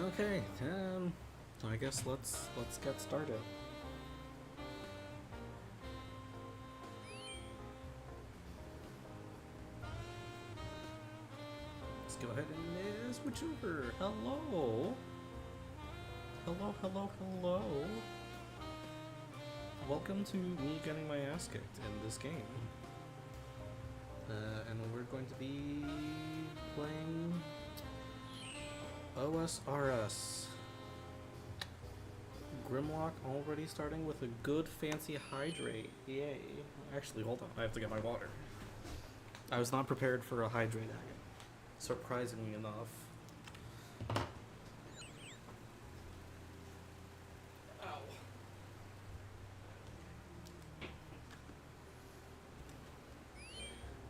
Okay, I guess let's get started. Let's go ahead and switch over. Hello. Hello. Welcome to me getting my ass kicked in this game. And we're going to be playing OSRS. Grimlock already starting with a good fancy hydrate. Yay. Actually, hold on. I have to get my water. I was not prepared for a hydrate, surprisingly enough. Ow.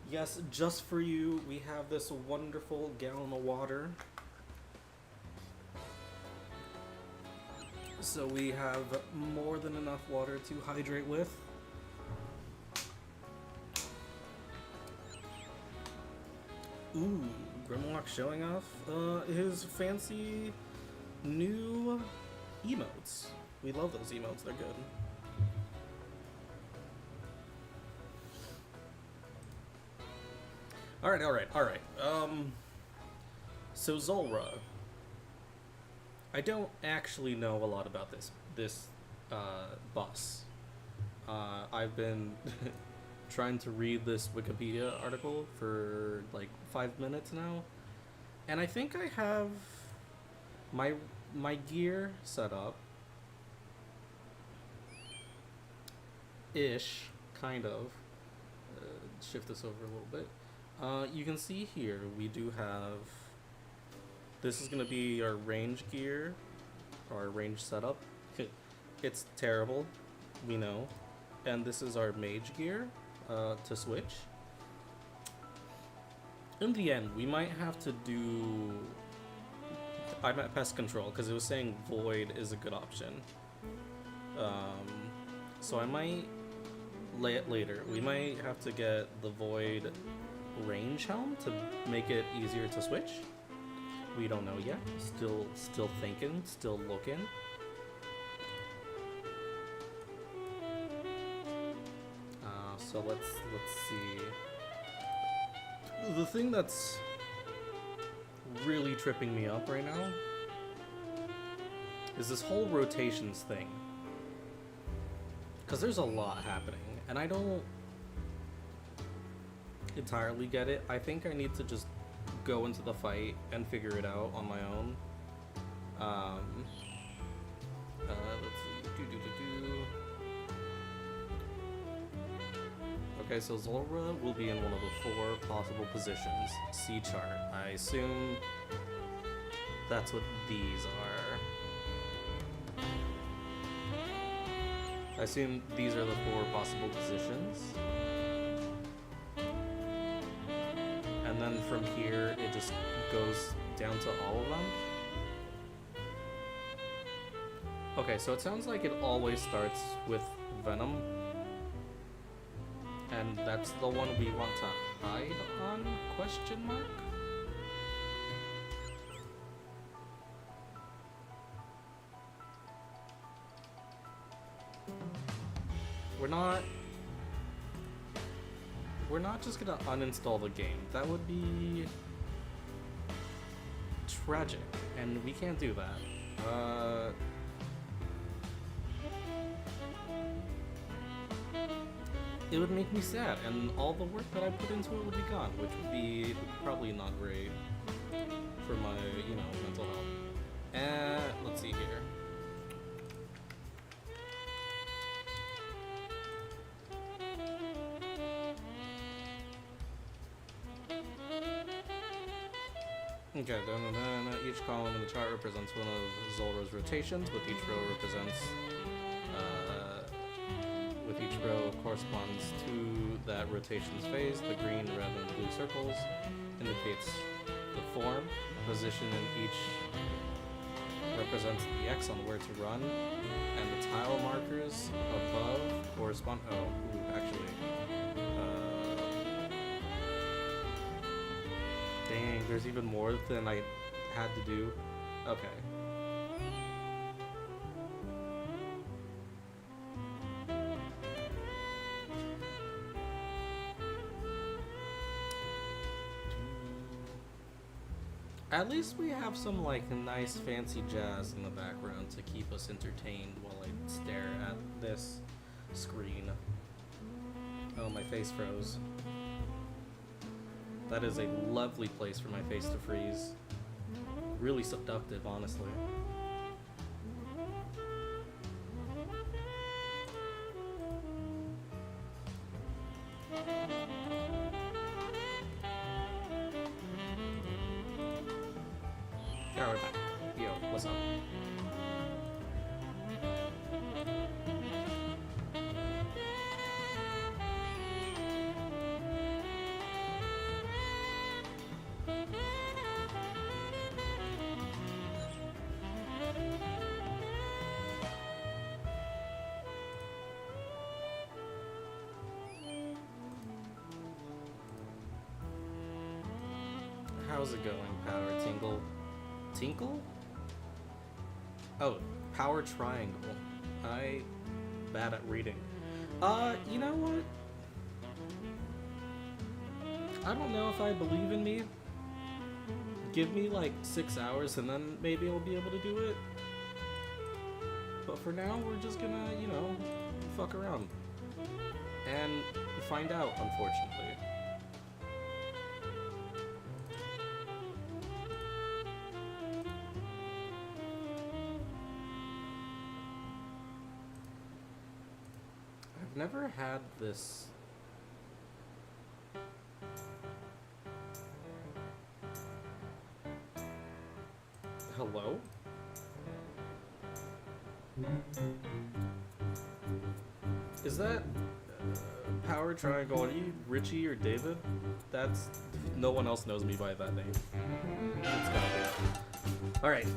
Yes, just for you, we have this wonderful gallon of water. So we have more than enough water to hydrate with. Ooh, Grimlock showing off his fancy new emotes. We love those emotes, they're good. Alright. So Zulrah. I don't actually know a lot about this boss. I've been trying to read this Wikipedia article for like 5 minutes now, and I think I have my gear set up ish, kind of. Shift this over a little bit. You can see here we do have. This is going to be our range gear, our range setup. It's terrible, we know. And this is our mage gear to switch. In the end, we might have to do... I'm at pest control because it was saying void is a good option. So I might lay it later. We might have to get the void range helm to make it easier to switch. We don't know yet. Still thinking, still looking. So let's see. The thing that's really tripping me up right now is this whole rotations thing. Because there's a lot happening, and I don't entirely get it. I think I need to just go into the fight and figure it out on my own. Let's see. Okay, so Zulrah will be in one of the 4 possible positions. C chart. I assume that's what these are. I assume these are the 4 possible positions. And then from here, it just goes down to all of them. Okay, so it sounds like it always starts with Venom. And that's the one we want to hide on, question mark? We're not just gonna uninstall the game. That would be tragic, and we can't do that. It would make me sad, and all the work that I put into it would be gone, which would be probably not great for my, mental health. Let's see here. Okay, each column in the chart represents one of Zulrah's rotations, with each row corresponds to that rotation's phase. The green, red, and blue circles indicates the form. Position in each represents the X on where to run, and the tile markers above correspond... Dang, there's even more than I had to do. Okay. At least we have some like nice fancy jazz in the background to keep us entertained while I stare at this screen. Oh, my face froze. That is a lovely place for my face to freeze. Really seductive, honestly. Yeah, we're back. Yo, what's up? How's it going, Power Tingle? Tinkle? Oh, Power Triangle. Bad at reading. You know what? I don't know if I believe in me. Give me like 6 hours and then maybe I'll be able to do it. But for now, we're just gonna, you know, fuck around. And find out, unfortunately. I've never had this. Hello? Is that Power Triangle? Are you Richie or David? That's no one else knows me by that name. It's gotta be. All right.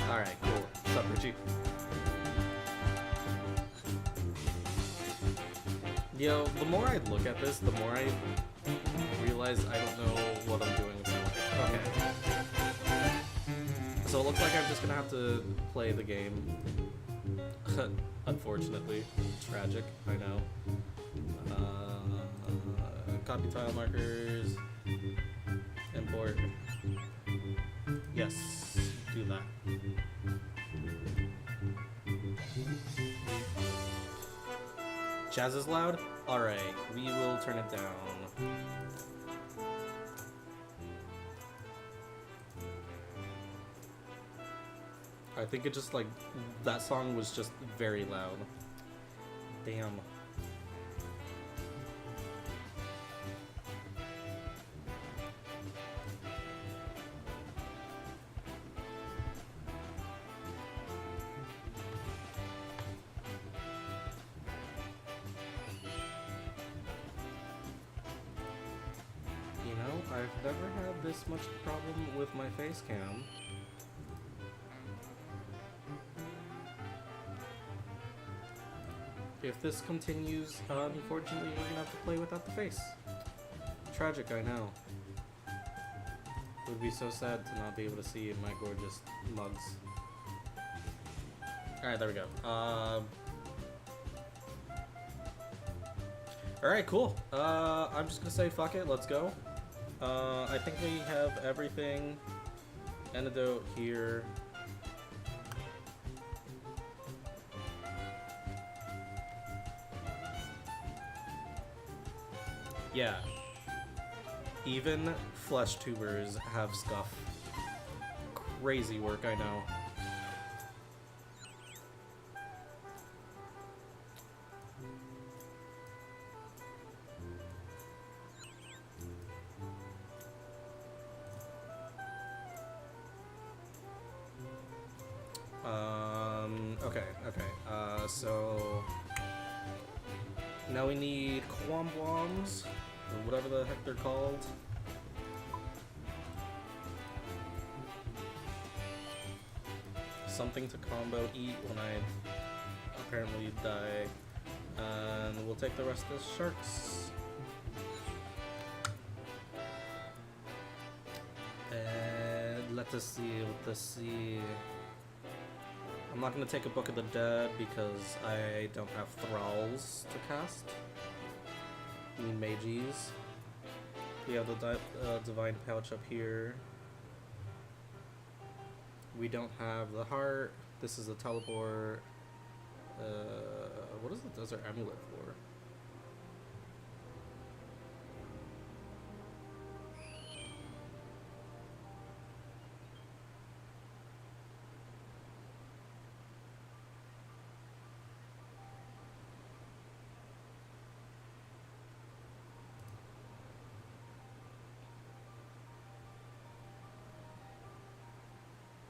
All right. Cool. What's up, Richie? Yo, the more I look at this, the more I realize I don't know what I'm doing with my life. Okay. So it looks like I'm just gonna have to play the game. Unfortunately. Tragic, I know. Copy tile markers. Import. Yes, do that. Jazz is loud? Alright, we will turn it down. I think it just like, that song was just very loud. Damn. You know, I've never had this much problem with my face cam. If this continues, unfortunately, we're gonna have to play without the face. Tragic, I know. It would be so sad to not be able to see my gorgeous mugs. Alright, there we go. Alright, cool. I'm just gonna say fuck it, let's go. I think we have everything. Antidote here. Yeah. Even flesh tubers have scuff. Crazy work, I know. Okay. So now we need quambombs, or whatever the heck they're called. Something to combo eat when I apparently die. And we'll take the rest as sharks. And let us see. I'm not going to take a Book of the Dead because I don't have thralls to cast. I mean mages. We have the divine pouch up here. We don't have the heart. This is the teleport. What is the desert amulet for?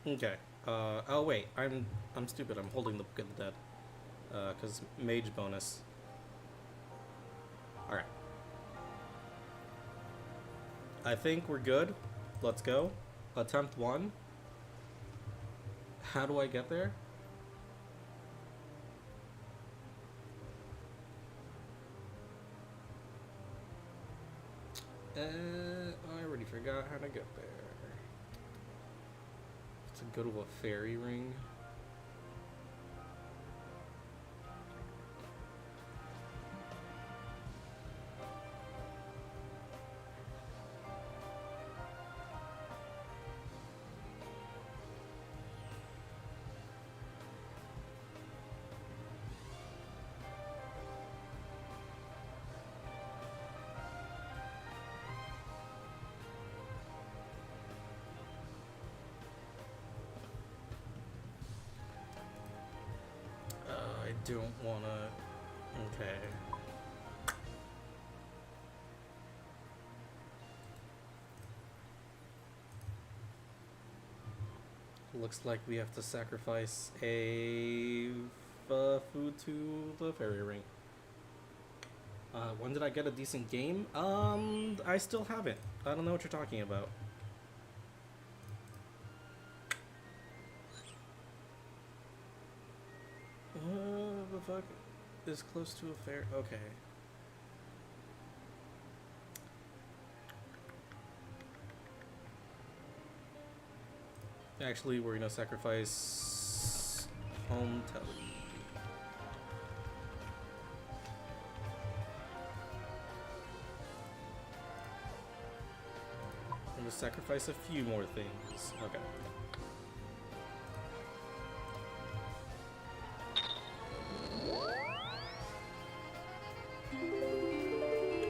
Okay. Oh wait, I'm stupid. I'm holding the Book of the Dead. Cause mage bonus. All right. I think we're good. Let's go. Attempt 1. How do I get there? I already forgot how to get there. To go to a fairy ring. I don't wanna. Okay. Looks like we have to sacrifice a food to the fairy ring. When did I get a decent game? I still haven't. I don't know what you're talking about. The fuck is close to a fair? Okay. Actually, we're gonna sacrifice home telly. I'm gonna sacrifice a few more things. Okay.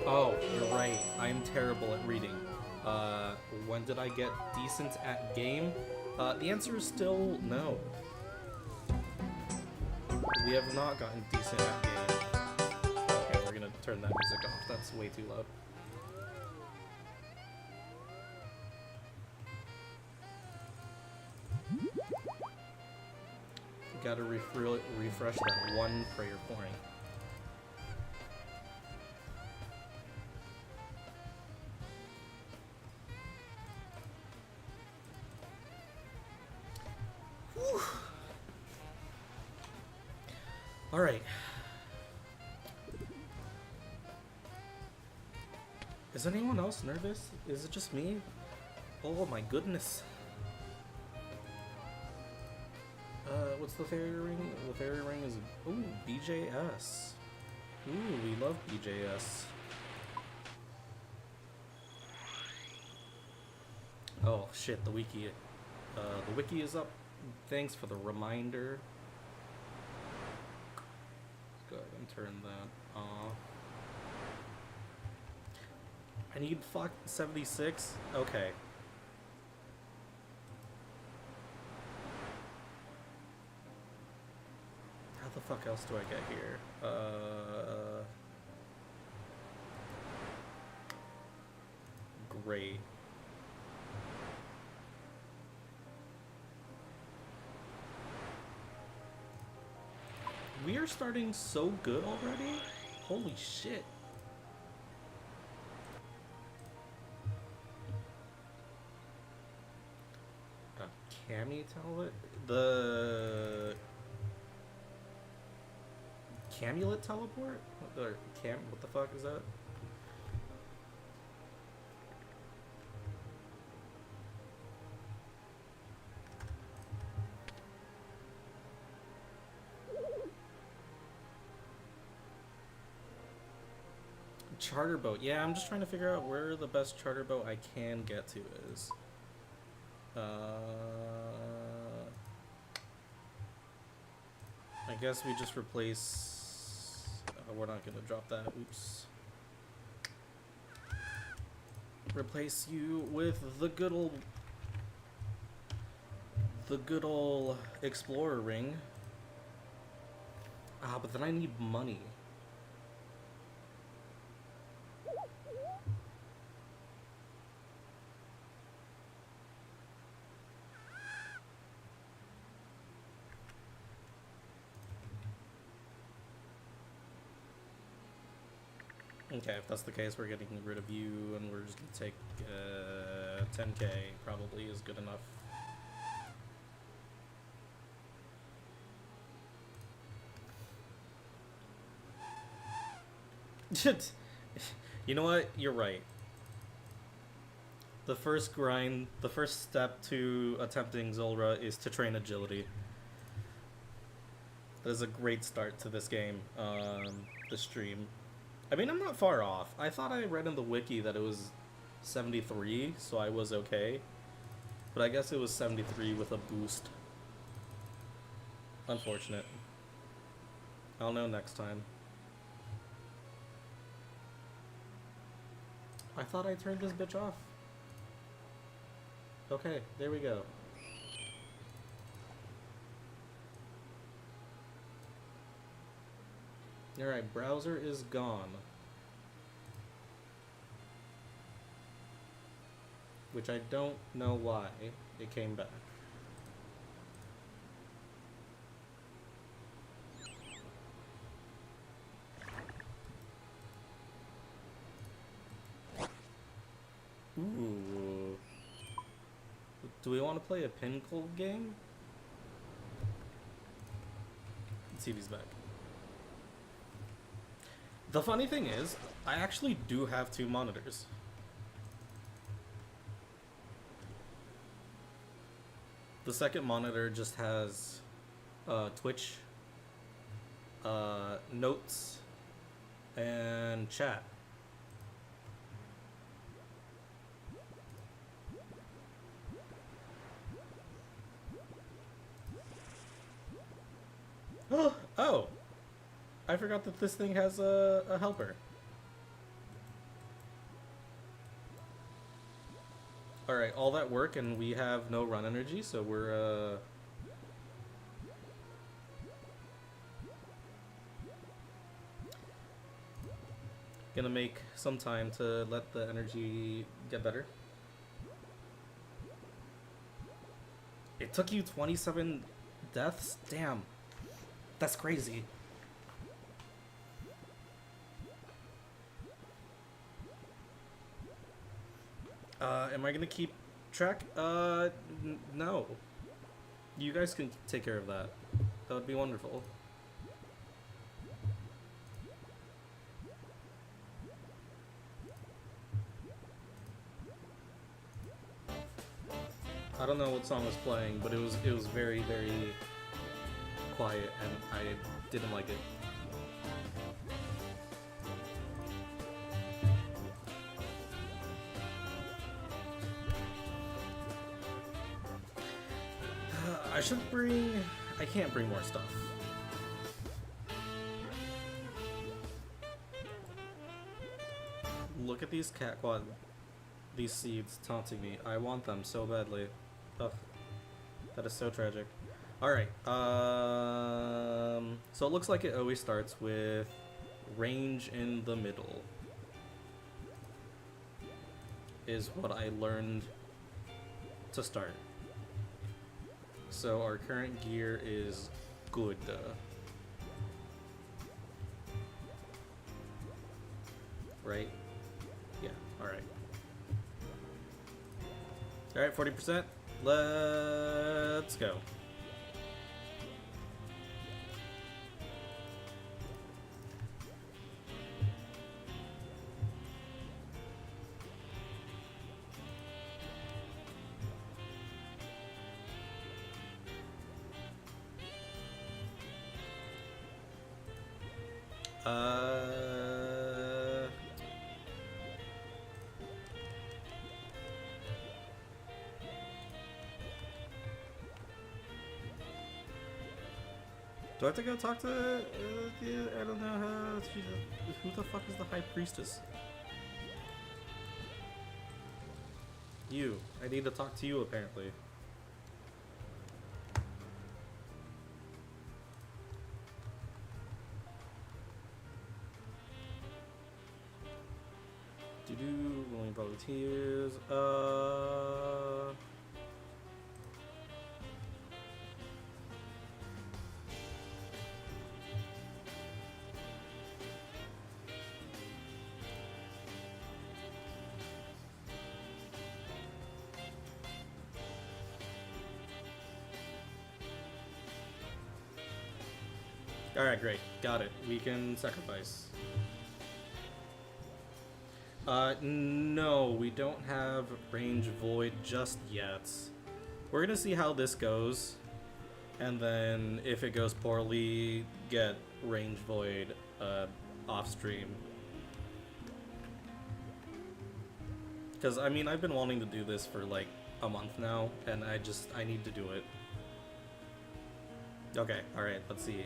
Oh, you're right. I'm terrible at reading. When did I get decent at game? The answer is still no. We have not gotten decent at game. Okay, we're gonna turn that music off. That's way too loud. Gotta refresh that one prayer point. All right. Is anyone else nervous? Is it just me? Oh my goodness. What's the fairy ring? The fairy ring is ooh, BJS. Ooh, we love BJS. Oh shit, the wiki is up. Thanks for the reminder. Go ahead and turn that off. I need fuck 76? Okay. How the fuck else do I get here? Great. We are starting so good already? Holy shit. Cami tell it? The Camulet teleport? Or what the fuck is that? Charter boat. Yeah, I'm just trying to figure out where the best charter boat I can get to is. I guess we just replace... we're not going to drop that. Oops. Replace you with the good old explorer ring. But then I need money. Okay, if that's the case, we're getting rid of you, and we're just gonna take 10k. Probably is good enough. You know what? You're right. The first grind, the first step to attempting Zulrah is to train agility. That is a great start to this game, the stream. I mean, I'm not far off. I thought I read in the wiki that it was 73, so I was okay. But I guess it was 73 with a boost. Unfortunate. I'll know next time. I thought I turned this bitch off. Okay, there we go. Alright, browser is gone. Which I don't know why it came back. Ooh. Do we want to play a pinnacle game? Let's see if he's back. The funny thing is, I actually do have 2 monitors. The second monitor just has Twitch, notes, and chat. Oh! I forgot that this thing has a helper. Alright, all that work and we have no run energy, so we're gonna make some time to let the energy get better. It took you 27 deaths? Damn. That's crazy. Am I gonna keep track? No. You guys can take care of that. That would be wonderful. I don't know what song was playing, but it was very, very quiet, and I didn't like it. I should bring... I can't bring more stuff. Look at these these seeds taunting me. I want them so badly. Ugh. That is so tragic. Alright, so it looks like it always starts with range in the middle. Is what I learned to start. So our current gear is good. Right? Yeah, alright. Alright, 40%. Let's go. Do I have to go talk to? Yeah, I don't know how. Who the fuck is the High Priestess? You. I need to talk to you apparently. Willing volunteers. Alright, great. Got it. We can sacrifice. No, we don't have range void just yet. We're gonna see how this goes, and then if it goes poorly, get range void off stream. Because I mean, I've been wanting to do this for like a month now, and I need to do it. Okay, alright, let's see.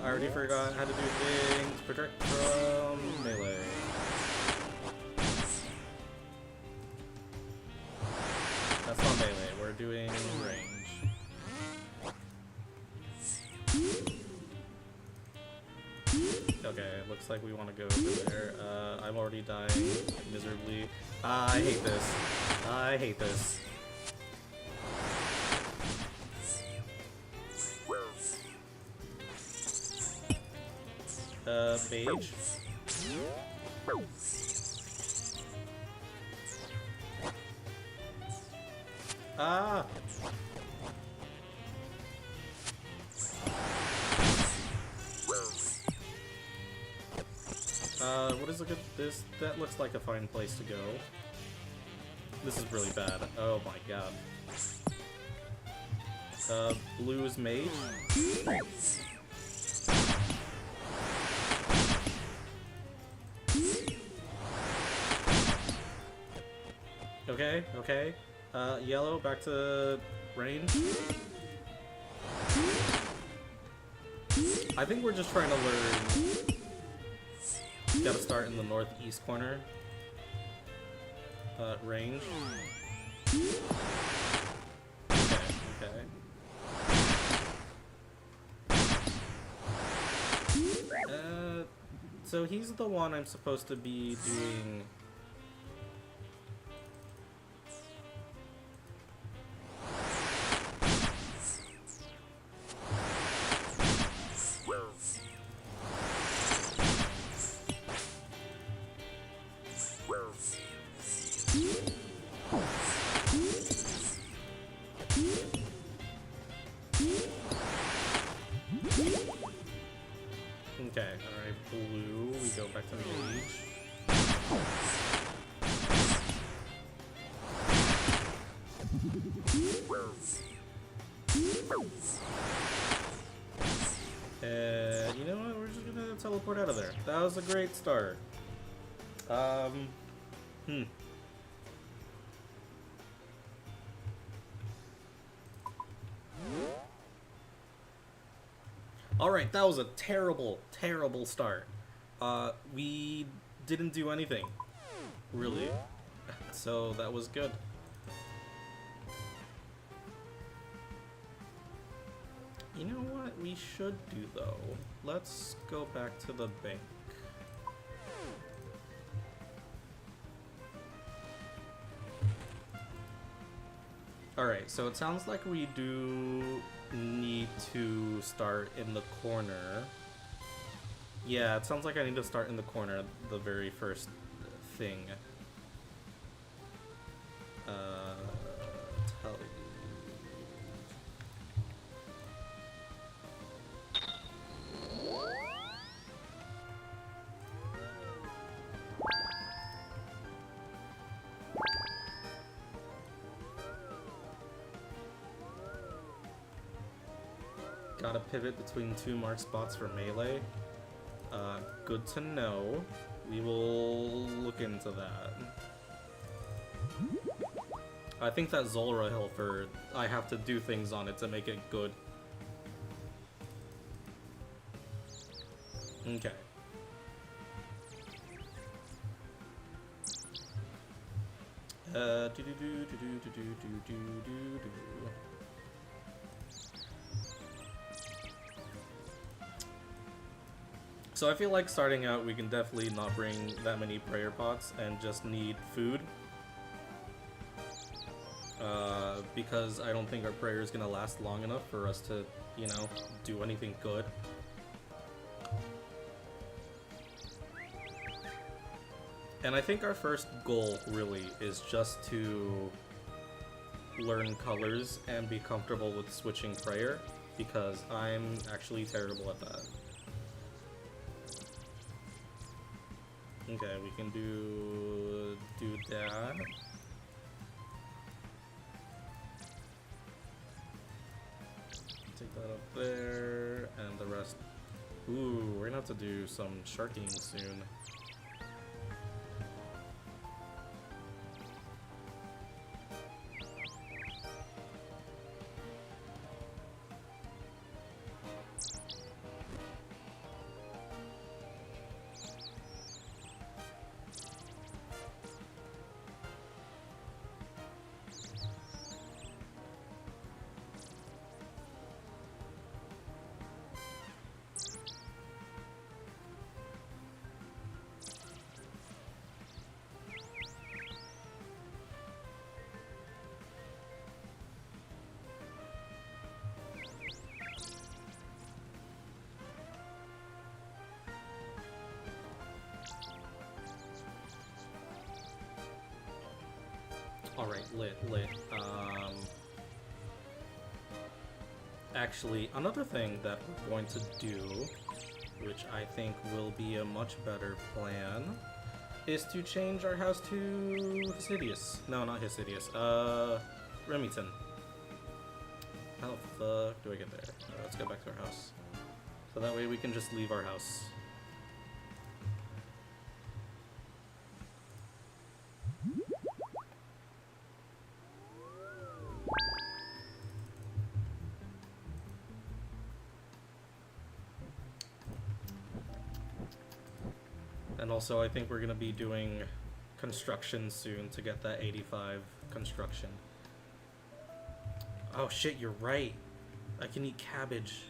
I already forgot how to do things. Protect from melee. That's not melee, we're doing range. Okay, looks like we want to go over there. I'm already dying miserably. I hate this. I hate this. Mage. Ah! What is a good... that looks like a fine place to go. This is really bad. Oh my god. Blue's mage? Okay, okay. Yellow, back to range. I think we're just trying to learn. Gotta start in the northeast corner. Range. Okay, okay. So he's the one I'm supposed to be doing. Okay, alright, blue, we go back to the mage. You know what, we're just gonna teleport out of there. That was a great start. Alright, that was a terrible, terrible start. We didn't do anything, really. So that was good. You know what we should do though? Let's go back to the bank. Alright, so it sounds like we do need to start in the corner. Yeah, it sounds like I need to start in the corner, the very first thing. Tell you. Gotta pivot between two marked spots for melee. Good to know. We will look into that. I think that Zulrah Hilfer, I have to do things on it to make it good. Okay. So I feel like starting out, we can definitely not bring that many prayer pots and just need food. Because I don't think our prayer is gonna last long enough for us to, you know, do anything good. And I think our first goal, really, is just to learn colors and be comfortable with switching prayer, because I'm actually terrible at that. Okay, we can do that. Take that up there, and the rest. Ooh, we're gonna have to do some sharking soon. Alright, lit. Actually, another thing that we're going to do, which I think will be a much better plan, is to change our house to Hesidius. No, not Hesidius. Remington. How the fuck do I get there? Let's go back to our house. So that way we can just leave our house. And also, I think we're going to be doing construction soon to get that 85 construction. Oh shit, you're right. I can eat cabbage.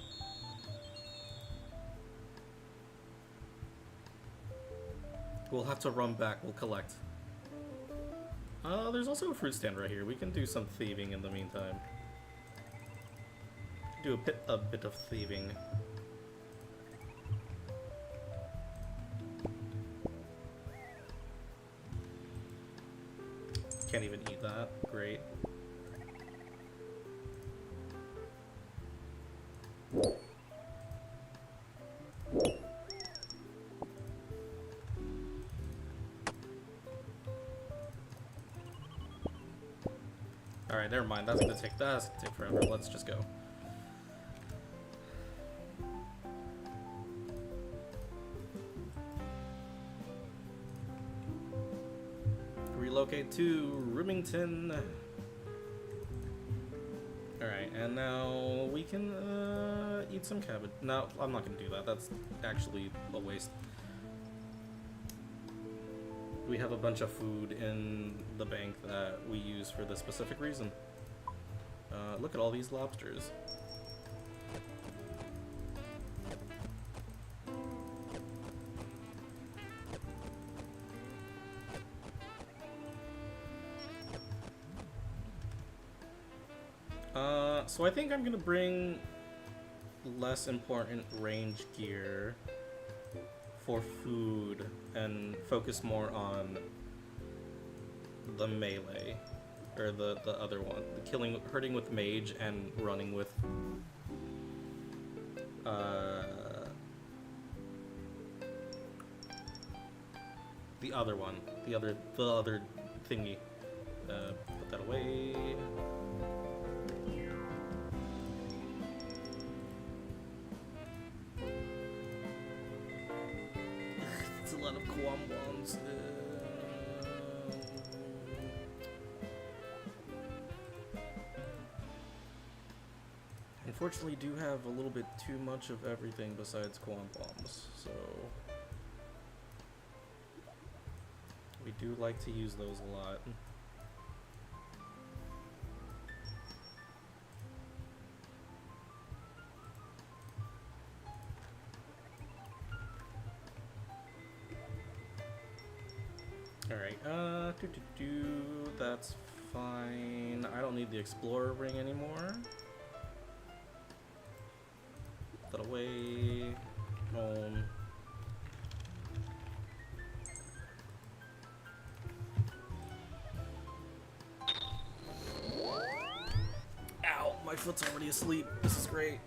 We'll have to run back. We'll collect. There's also a fruit stand right here. We can do some thieving in the meantime. Do a bit of thieving. Can't even eat that. Great. Alright, never mind. That's gonna take forever. Let's just go. Relocate to Remington. Alright, and now we can eat some cabbage. No, I'm not gonna do that. That's actually a waste. We have a bunch of food in the bank that we use for this specific reason. Look at all these lobsters. So I think I'm gonna bring less important range gear for food and focus more on the melee, or the other one, the hurting with mage and running with the other one, the other thingy. Put that away. It's a lot of Kwam ones. Unfortunately, do have a little bit too much of everything besides quam-poms, so we do like to use those a lot. Alright, that's fine. I don't need the Explorer ring anymore. Put that away. Home. Ow! My foot's already asleep. This is great.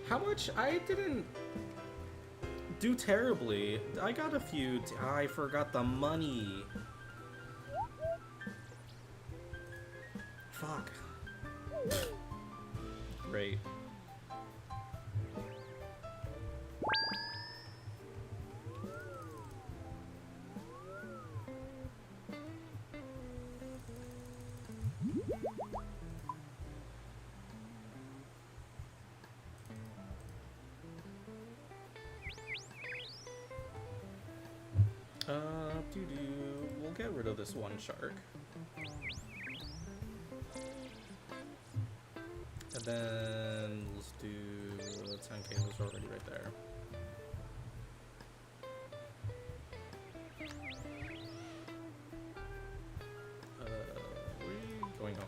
How much? I didn't do terribly. I got a few. I forgot the money. Fuck. Great. We'll get rid of this one shark. And then let's do 10k was already right there. We're going home.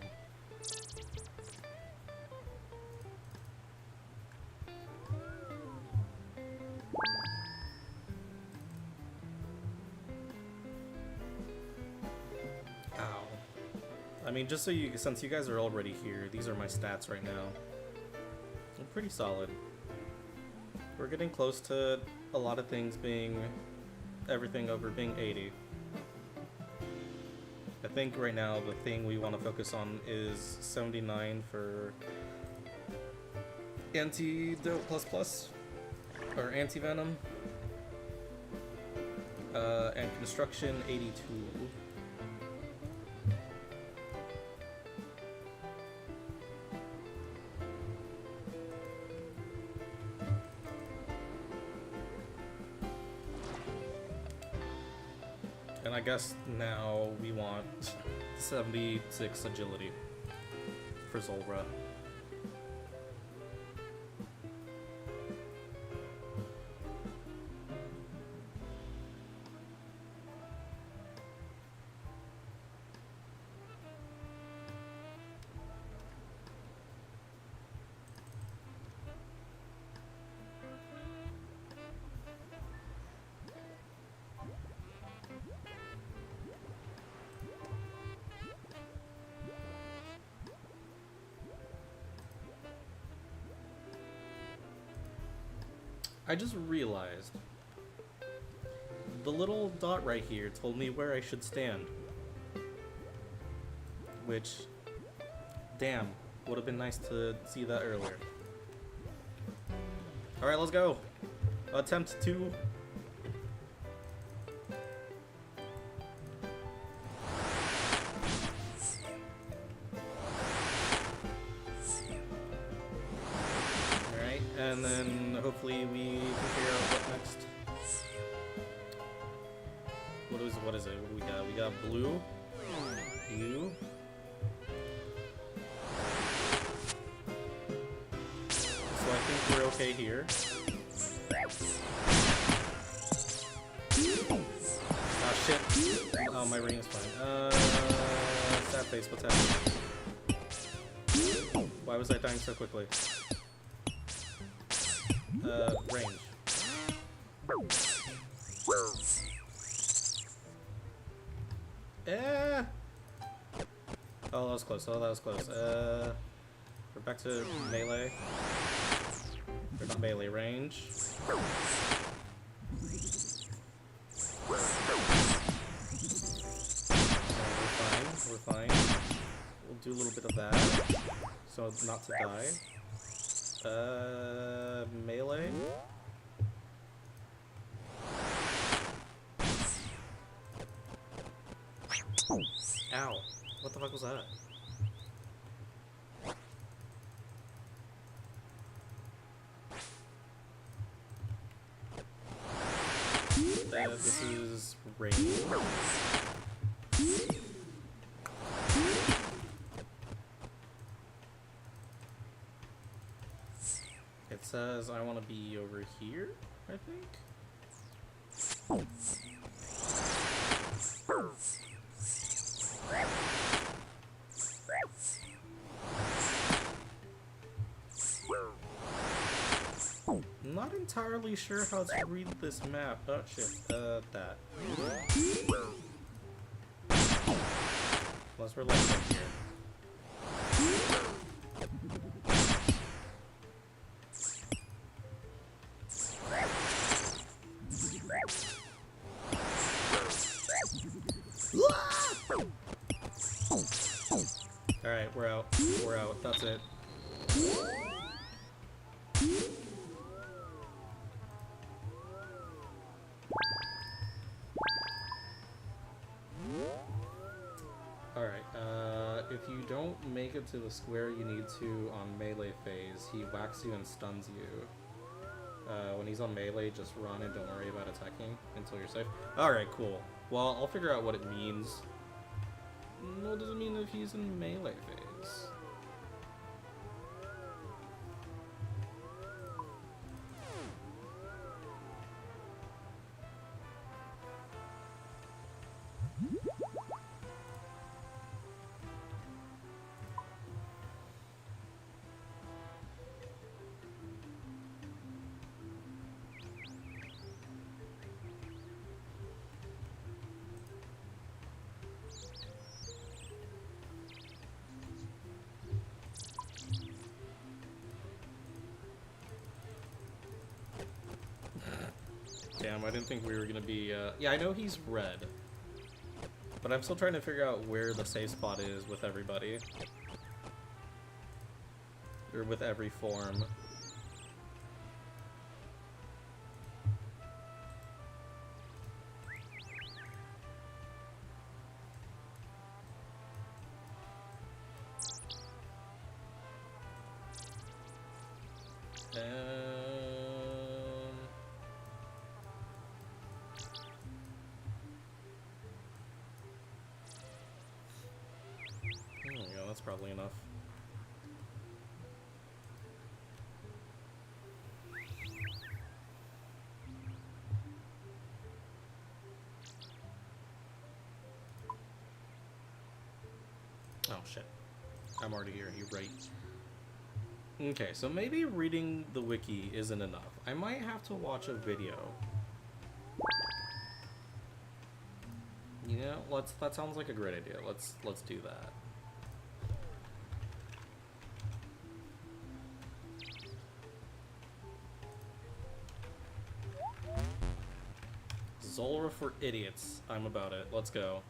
I mean, just so since you guys are already here, these are my stats right now. They're pretty solid. We're getting close to a lot of things being, everything over being 80. I think right now the thing we want to focus on is 79 for antidote plus, or anti-venom, and construction 82. And I guess now we want 76 agility for Zulrah. I just realized the little dot right here told me where I should stand. Which, damn, would have been nice to see that earlier. Alright, let's go. Attempt 2. And then hopefully we can figure out what next. What is it? What do we got? We got blue. Blue. So I think we're okay here. Ah shit. Oh, my ring is fine. Sad face, what's happening? Why was I dying so quickly? Range. Oh, that was close. Oh, that was close. We're back to melee. Or not melee, range. We're fine. We'll do a little bit of that, so not to die. Melee? Ow. What the fuck was that? This is range. It says I want to be over here, I think. Not entirely sure how to read this map. Oh shit, that. Unless we're like up here. Alright, we're out. We're out. That's it. If you don't make it to the square you need to on melee phase, he whacks you and stuns you. When he's on melee, just run and don't worry about attacking until you're safe. Alright, cool. Well, I'll figure out what it means. What does it mean if he's in melee phase? Damn, I didn't think we were gonna be, yeah, I know he's red. But I'm still trying to figure out where the safe spot is with everybody. Or with every form. That's probably enough. Oh shit. I'm already here, you're right. Okay, so maybe reading the wiki isn't enough. I might have to watch a video. You know, that sounds like a great idea. Let's do that. Zulrah for idiots. I'm about it. Let's go.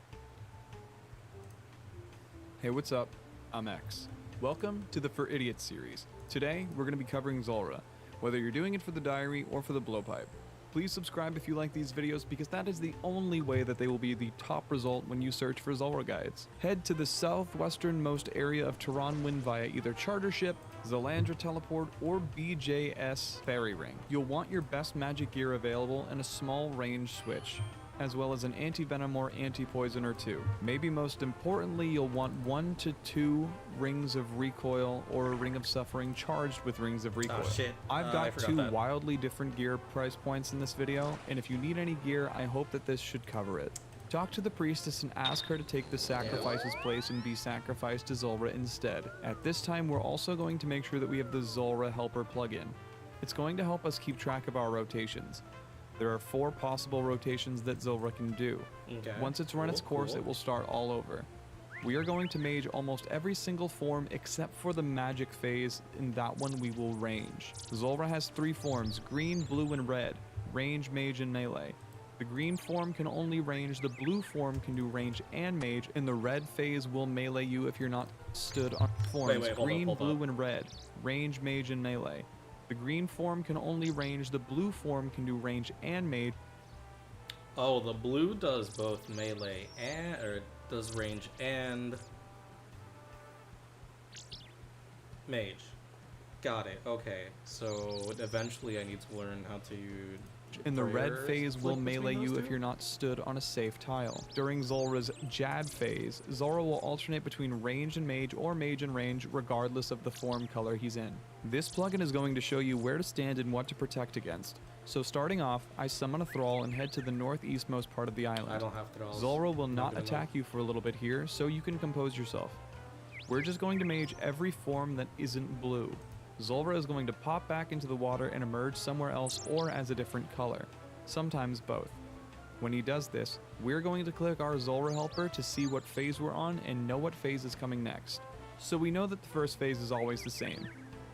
Hey, what's up? I'm X. Welcome to the For Idiots series. Today, we're going to be covering Zulrah, whether you're doing it for the diary or for the blowpipe. Please subscribe if you like these videos because that is the only way that they will be the top result when you search for Zulrah guides. Head to the southwesternmost area of Tehran via either charter ship, Zalandra teleport, or BJS ferry ring. You'll want your best magic gear available and a small range switch, as well as an anti-venom or anti-poison or two. Maybe most importantly, you'll want 1 to 2 rings of recoil or a ring of suffering charged with rings of recoil. Oh shit. I've got 2 wildly different gear price points in this video, and if you need any gear, I hope that this should cover it. Talk to the priestess and ask her to take the sacrifice's place and be sacrificed to Zulrah instead. At this time, we're also going to make sure that we have the Zulrah helper plugin. It's going to help us keep track of our rotations. There are 4 possible rotations that Zulrah can do. Okay. Once it's run its course, it will start all over. We are going to mage almost every single form except for the magic phase. In that one, we will range. Zulrah has 3 forms, green, blue, and red. Range, mage, and melee. The green form can only range, the blue form can do range and mage, and the red phase will melee you if you're not stood on forms wait, hold green, up. blue, and red, range, mage, and melee. The green form can only range, the blue form can do range and mage. Oh, the blue does both melee and, or does range and mage. Got it. Okay. So eventually I need to learn how to use. In the red prayers phase will flick between melee you those if two? you're not stood on a safe tile. During Zulrah's Jad phase, Zulrah will alternate between range and range regardless of the form color he's in. This plugin is going to show you where to stand and what to protect against. So starting off, I summon a thrall and head to the northeastmost part of the island. I don't have thralls. Zulrah will I'm not gonna attack you for a little bit here, so you can compose yourself. We're just going to mage every form that isn't blue. Zulrah is going to pop back into the water and emerge somewhere else or as a different color. Sometimes both. When he does this, we're going to click our Zulrah helper to see what phase we're on and know what phase is coming next. So we know that the first phase is always the same.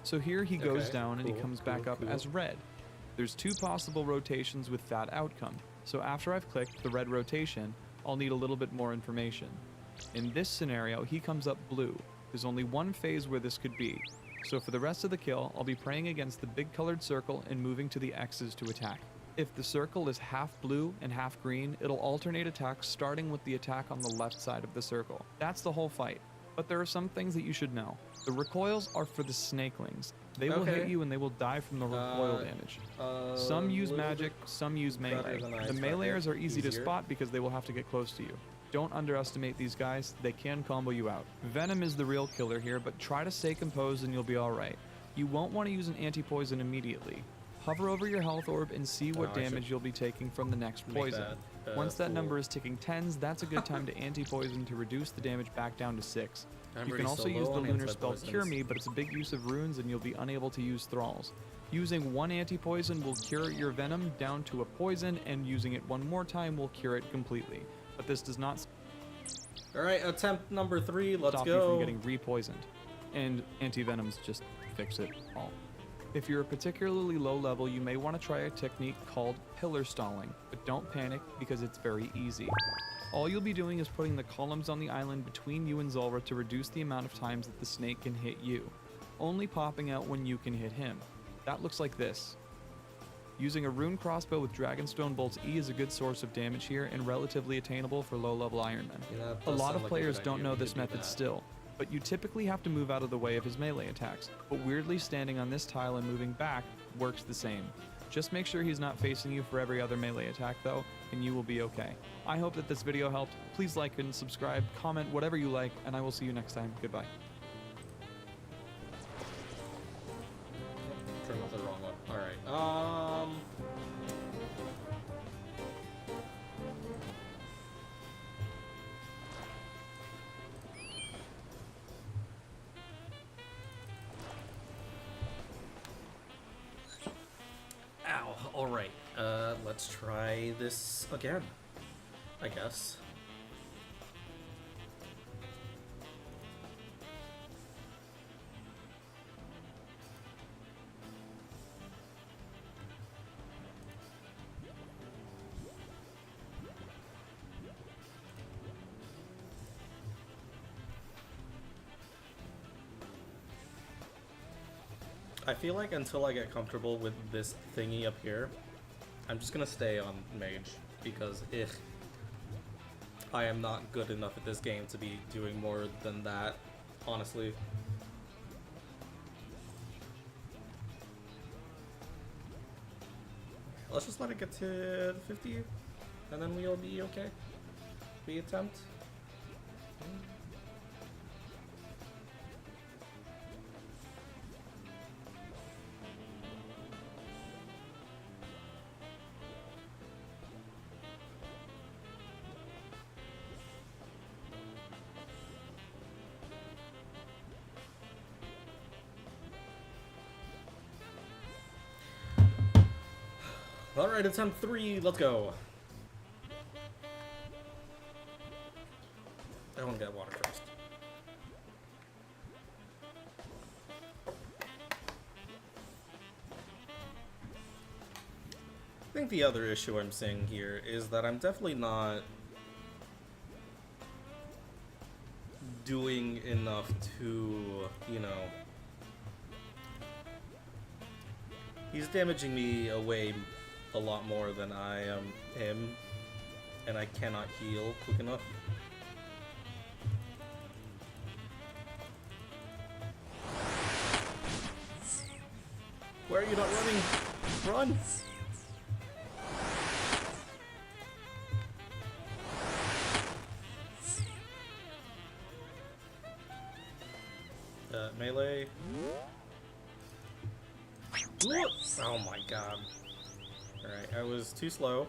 So here he goes Okay, down and he cool, comes back cool, up cool. as red. There's two possible rotations with that outcome. So after I've clicked the red rotation, I'll need a little bit more information. In this scenario, he comes up blue. There's only one phase where this could be. So for the rest of the kill, I'll be praying against the big colored circle and moving to the X's to attack. If the circle is half blue and half green, it'll alternate attacks starting with the attack on the left side of the circle. That's the whole fight. But there are some things that you should know. The recoils are for the snakelings. They will hit Okay. you and they will die from the recoil damage. Some use little magic, bit some use melee. better than I The expected. meleeers are easy to Easier. spot because they will have to get close to you. Don't underestimate these guys, they can combo you out. Venom is the real killer here, but try to stay composed and you'll be alright. You won't want to use an anti-poison immediately. Hover over your health orb and see what I damage should you'll be taking from the next make poison. that, Once that full. number is ticking tens, that's a good time to anti-poison to reduce the damage back down to 6. I'm You can already also so use low the on lunar spell anti-poisons. Cure Me, but it's a big use of runes and you'll be unable to use thralls. Using one anti-poison will cure your venom down to a poison, and using it one more time will cure it completely. But this does not Alright, attempt number 3, let's stop you go. from getting re-poisoned. And anti-venoms just fix it all. If you're a particularly low level, you may want to try a technique called pillar stalling, but don't panic because it's very easy. All you'll be doing is putting the columns on the island between you and Zulrah to reduce the amount of times that the snake can hit you, only popping out when you can hit him. That looks like this. Using a rune crossbow with Dragonstone Bolt's E is a good source of damage here and relatively attainable for low-level Ironmen. Yeah, that A does lot sound of like a players good don't idea. know We this could do method that. still, but you typically have to move out of the way of his melee attacks, but weirdly standing on this tile and moving back works the same. Just make sure he's not facing you for every other melee attack though, and you will be okay. I hope that this video helped. Please like and subscribe, comment whatever you like, and I will see you next time. Goodbye. Turned off the wrong one. Alright, Ow, alright. Let's try this again, I guess. I feel like until I get comfortable with this thingy up here, I'm just gonna stay on mage because I am not good enough at this game to be doing more than that, honestly. Let's just let it get to 50 and then we'll be okay. We attempt. Alright, attempt 3, let's go. I want to get water first. I think the other issue I'm seeing here is that I'm definitely not doing enough to, you know... He's damaging me away a lot more than I am him, and I cannot heal quick enough. Why are you not running? Run! Melee. Oh my god. Alright, I was too slow.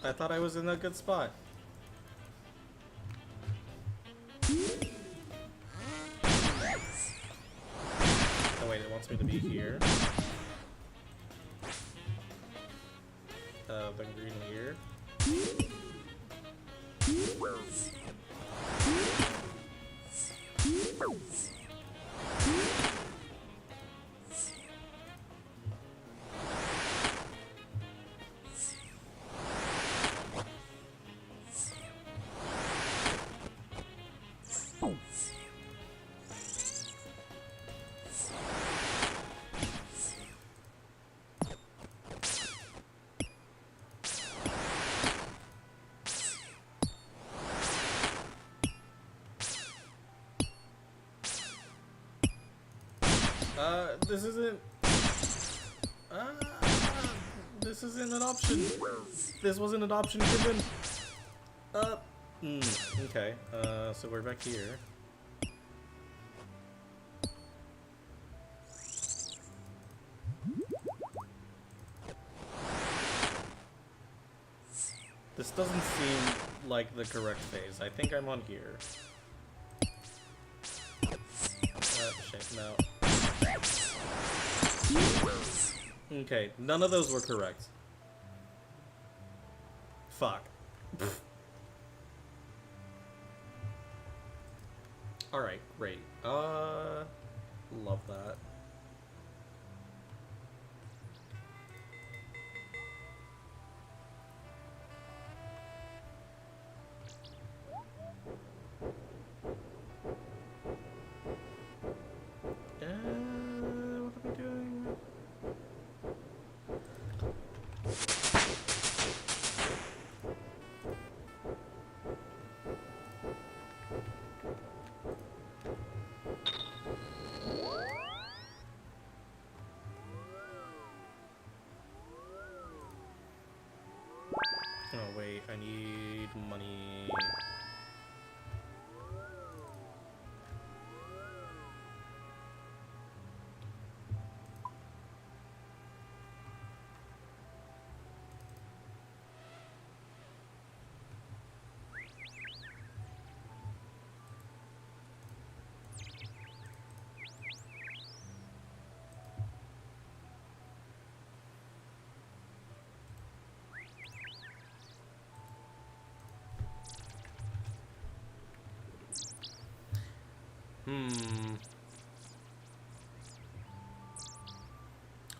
I thought I was in a good spot. Oh wait, it wants me to be here. The green here. This isn't... this isn't an option. This wasn't an option given. Okay. So we're back here. This doesn't seem like the correct phase. I think I'm on here. Shit, no. Okay, none of those were correct. Fuck. Alright, great. Love that. What am I doing? Oh wait, I need money.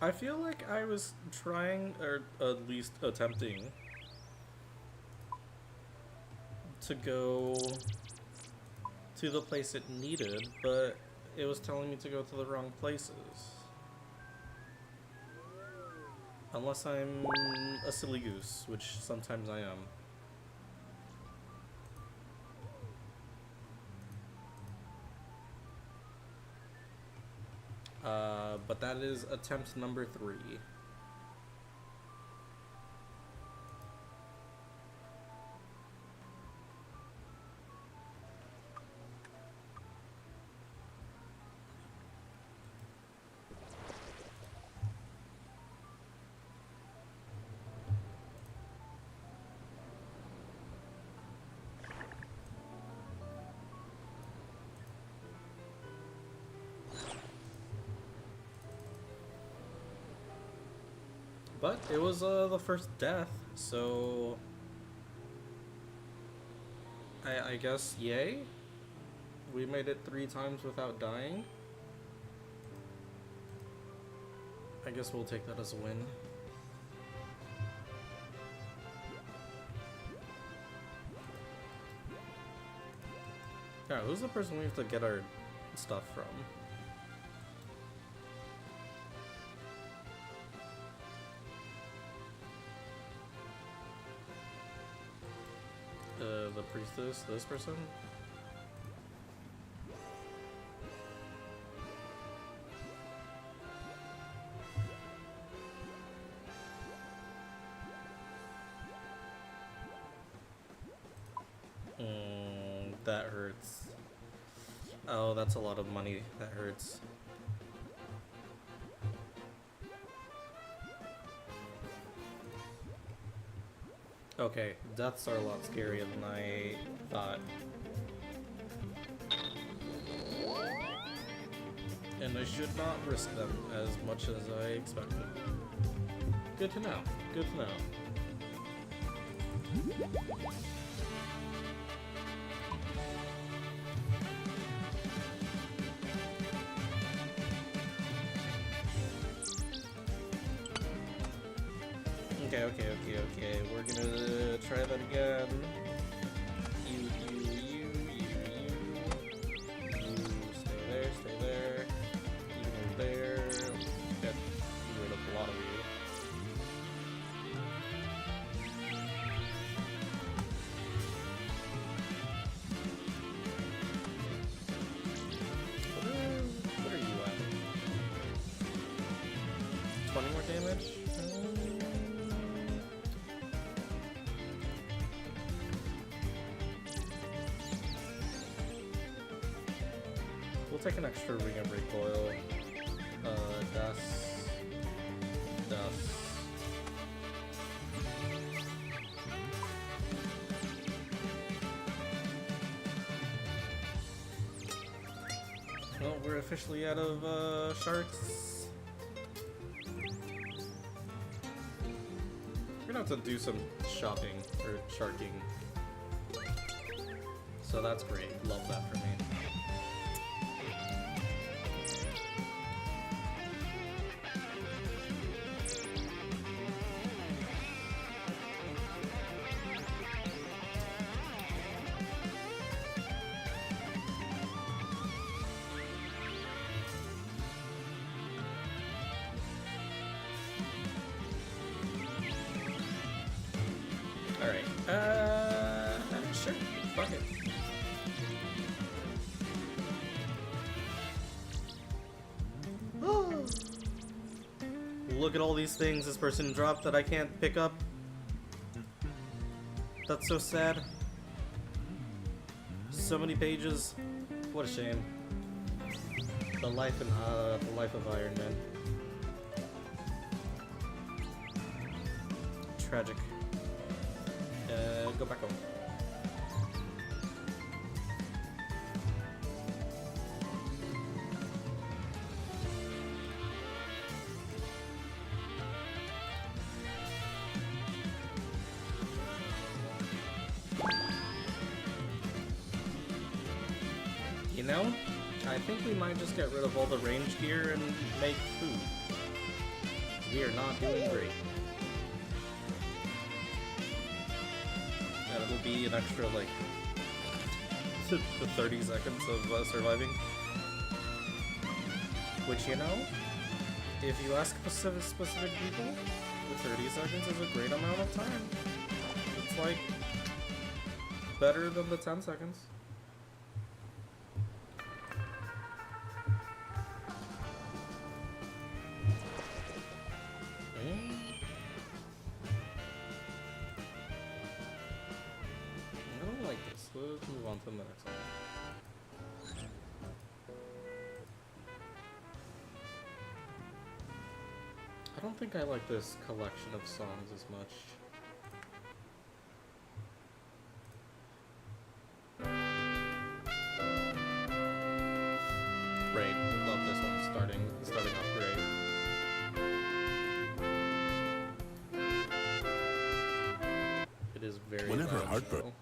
I feel like I was trying, or at least attempting, to go to the place it needed, but it was telling me to go to the wrong places. Unless I'm a silly goose, which sometimes I am. But that is attempt number 3. But it was the first death, so I guess yay. We made it 3 times without dying. I guess we'll take that as a win. Yeah, who's the person we have to get our stuff from? The priestess, this person? That hurts. Oh, that's a lot of money. That hurts. Okay, deaths are a lot scarier than I thought. And I should not risk them as much as I expected. Good to know. Good to know. Okay. We're gonna try that again. You. Stay there. You move there. Get rid of a lot of you. What are you at? 20 more damage? We'll take an extra ring of recoil. Dust. Well, we're officially out of sharks. We're gonna have to do some shopping or sharking. So that's great. Love that for me. Alright, sure, fuck it. Look at all these things this person dropped that I can't pick up. That's so sad. So many pages. What a shame. The life of Ironman. Tragic. Go back home. You know, I think we might just get rid of all the range gear and make food. We are not doing great. It'll be an extra, like, 30 seconds of surviving. Which, you know, if you ask specific people, the 30 seconds is a great amount of time. It's, like, better than the 10 seconds. Let's move on to the next one. I don't think I like this collection of songs as much. Great, love this one. Starting off great. It is very Whenever loud, heartbroken. though.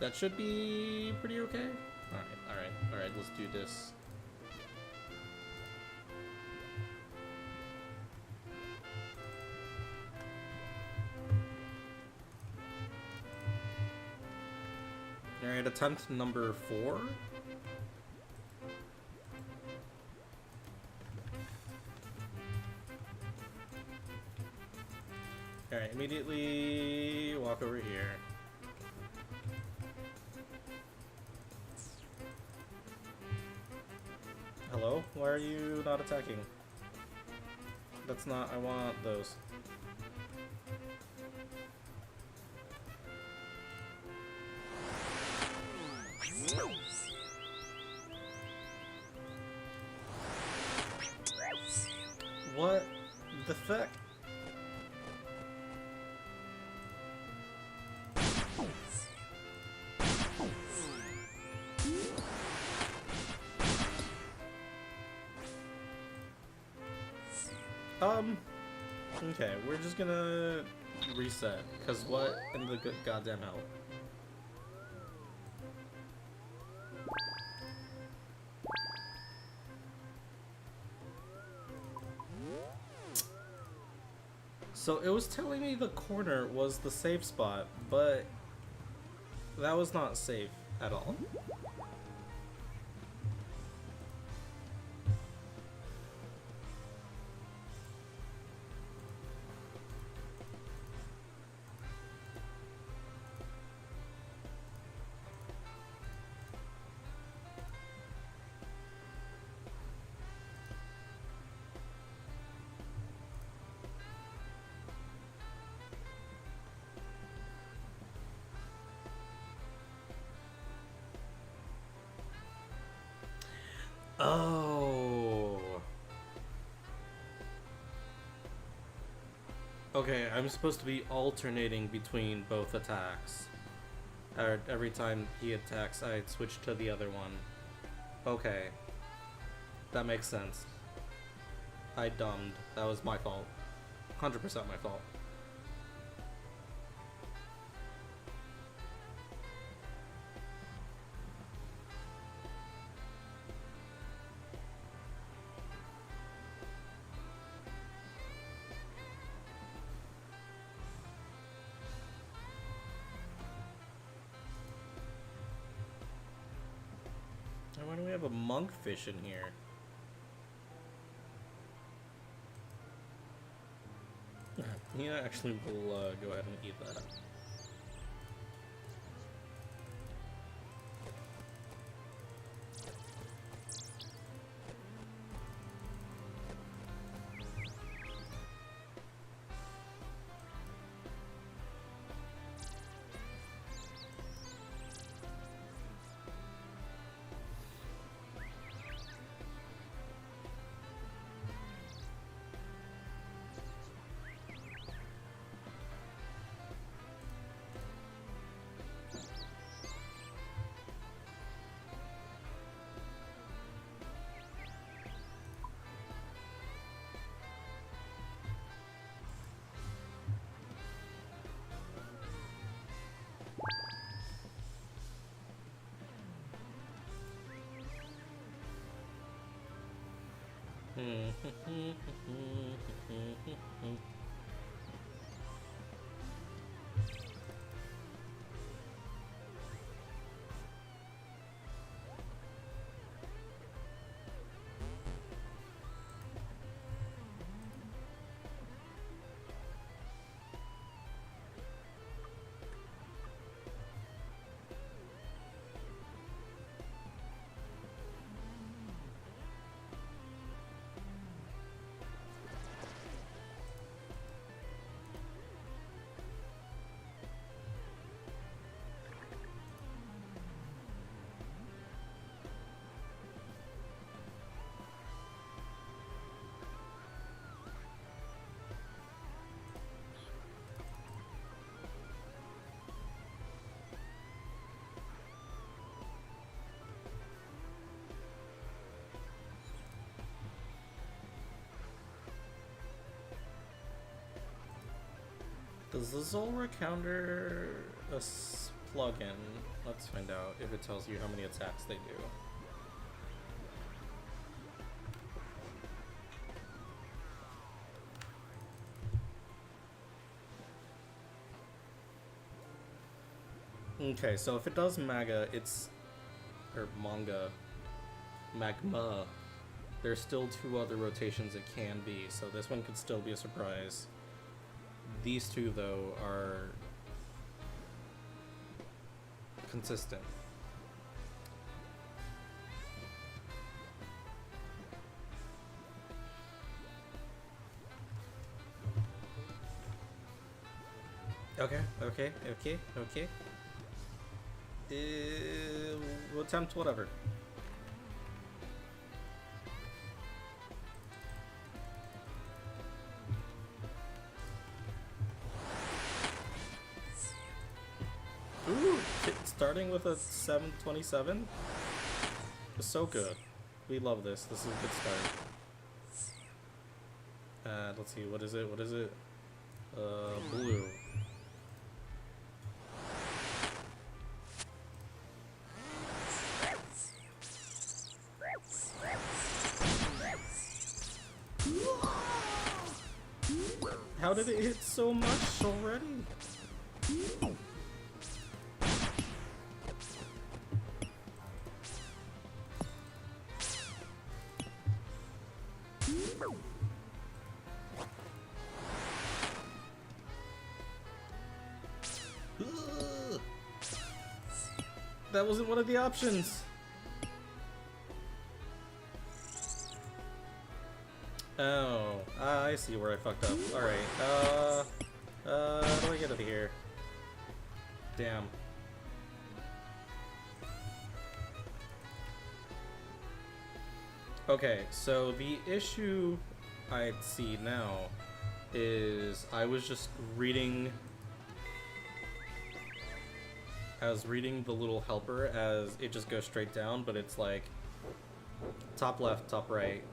That should be pretty okay. Alright, let's do this. Alright, attempt number 4. Alright, immediately walk over here. Hello? Why are you not attacking? That's not... I want those. What the fuck? Okay, we're just gonna reset, because what in the goddamn hell? So it was telling me the corner was the safe spot, but that was not safe at all. Oh. Okay, I'm supposed to be alternating between both attacks. Every time he attacks, I switch to the other one. Okay. That makes sense. I dumbed. That was my fault. 100% my fault. Why do we have a monkfish in here? Yeah, actually, we'll go ahead and eat that. Does the zulrah counter a plugin? Let's find out if it tells you how many attacks they do. Okay, so if it does maga, it's or manga, magma. There's still 2 other rotations it can be, so this one could still be a surprise. These 2 though are consistent. Okay. We'll attempt whatever. Ooh, starting with a 727 is so good. We love this. This is a good start. Let's see. What is it? Blue. How did it hit so much already? That wasn't one of the options. Oh, I see where I fucked up. Alright, how do I get out of here? Damn. Okay, so the issue I see now is I was just reading... I was reading the little helper as it just goes straight down, but it's like top left, top right,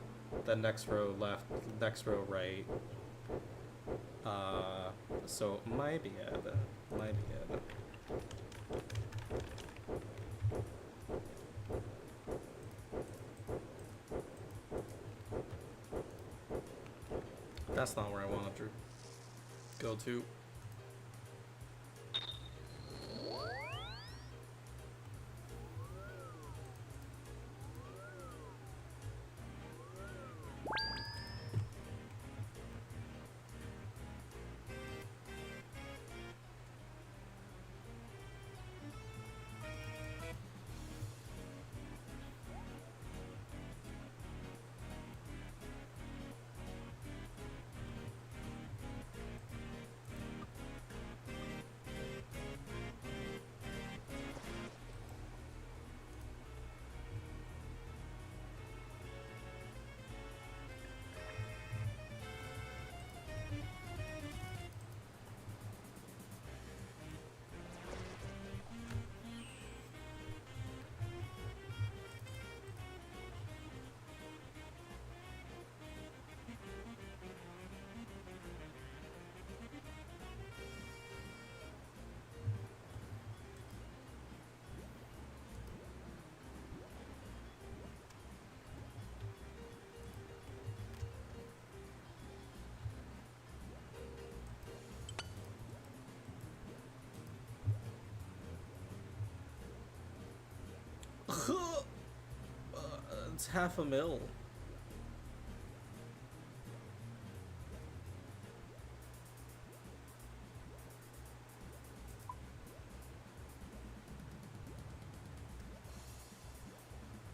then next row left, next row right. So my bad. That's not where I wanted to go to. It's half a mil.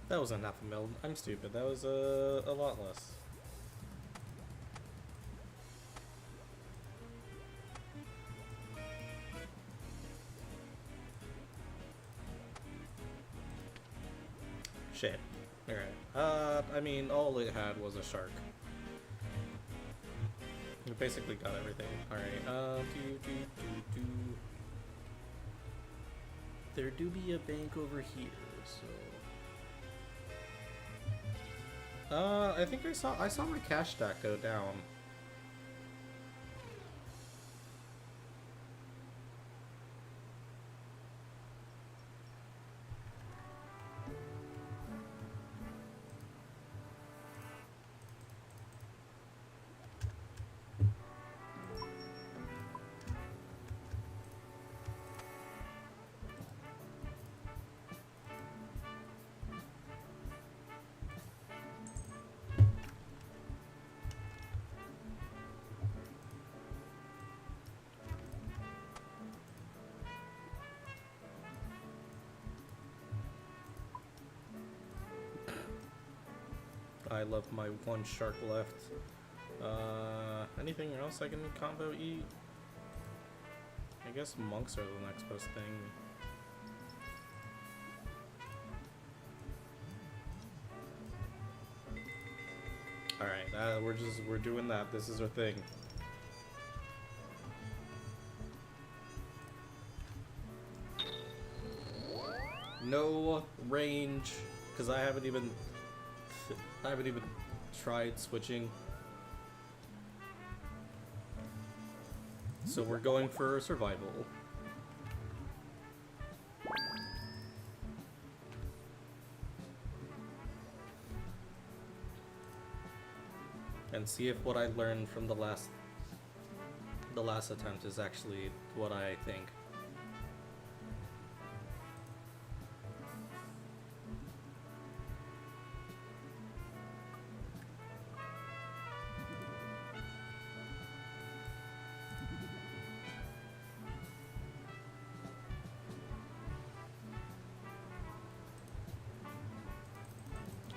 That wasn't half a mil. I'm stupid. That was a lot less. Shit. Alright. I mean, all it had was a shark. We basically got everything. Alright. There do be a bank over here, so... I think I saw my cash stack go down. I love my one shark left. Anything else I can combo eat? I guess monks are the next best thing. Alright, we're doing that. This is our thing. No range, because I haven't even tried switching. So we're going for survival. And see if what I learned from the last attempt is actually what I think.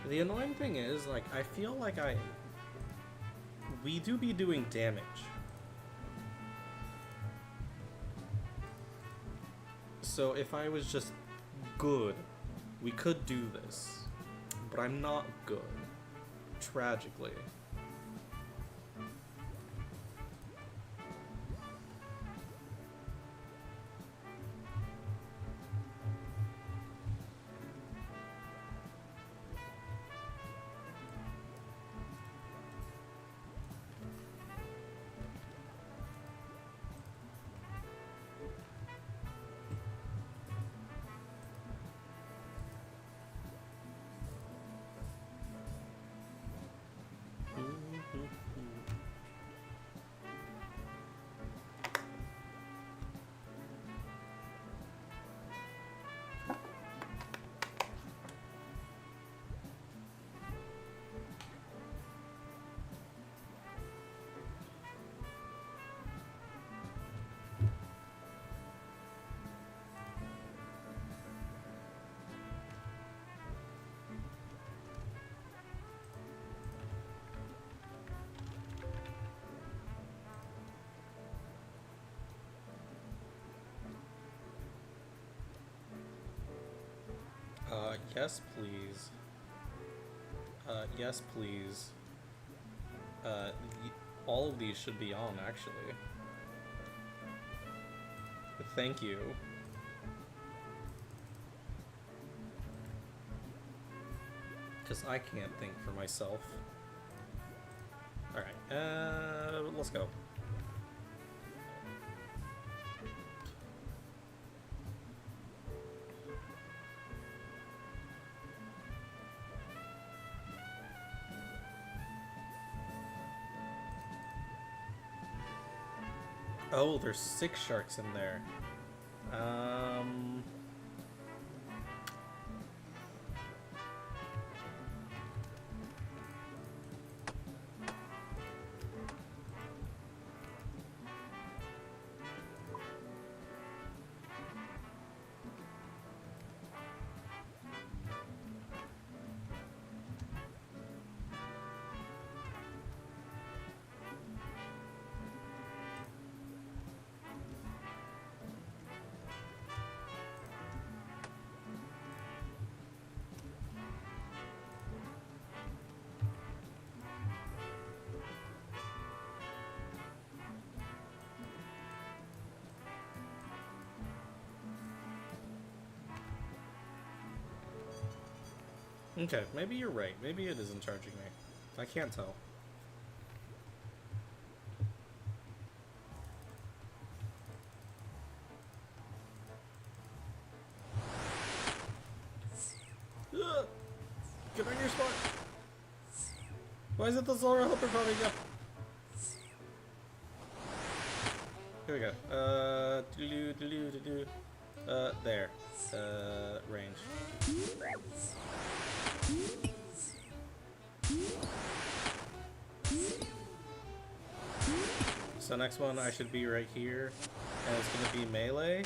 The annoying thing is, like, I feel like we do be doing damage. So if I was just good, we could do this. But I'm not good. Tragically. Yes, please. Yes, please. All of these should be on, actually. Thank you. Because I can't think for myself. Alright, let's go. Oh, there's 6 sharks in there. Okay, maybe you're right. Maybe it isn't charging me. I can't tell. Ugh! Get on your spot! Why is it the zulrah helper popping up? Here we go. There. Range. So next one I should be right here, and it's gonna be melee.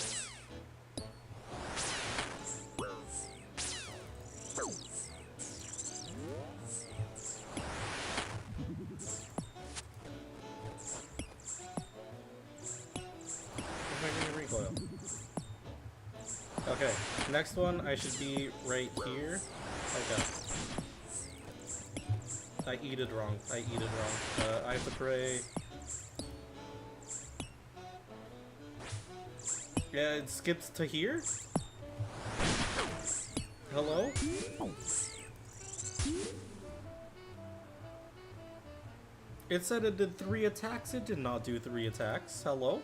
Okay, next one I should be right here. Okay. I eat it wrong. I have to pray. Yeah, it skips to here? Hello? It said it did 3 attacks. It did not do 3 attacks. Hello?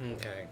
Okay.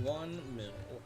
One middle.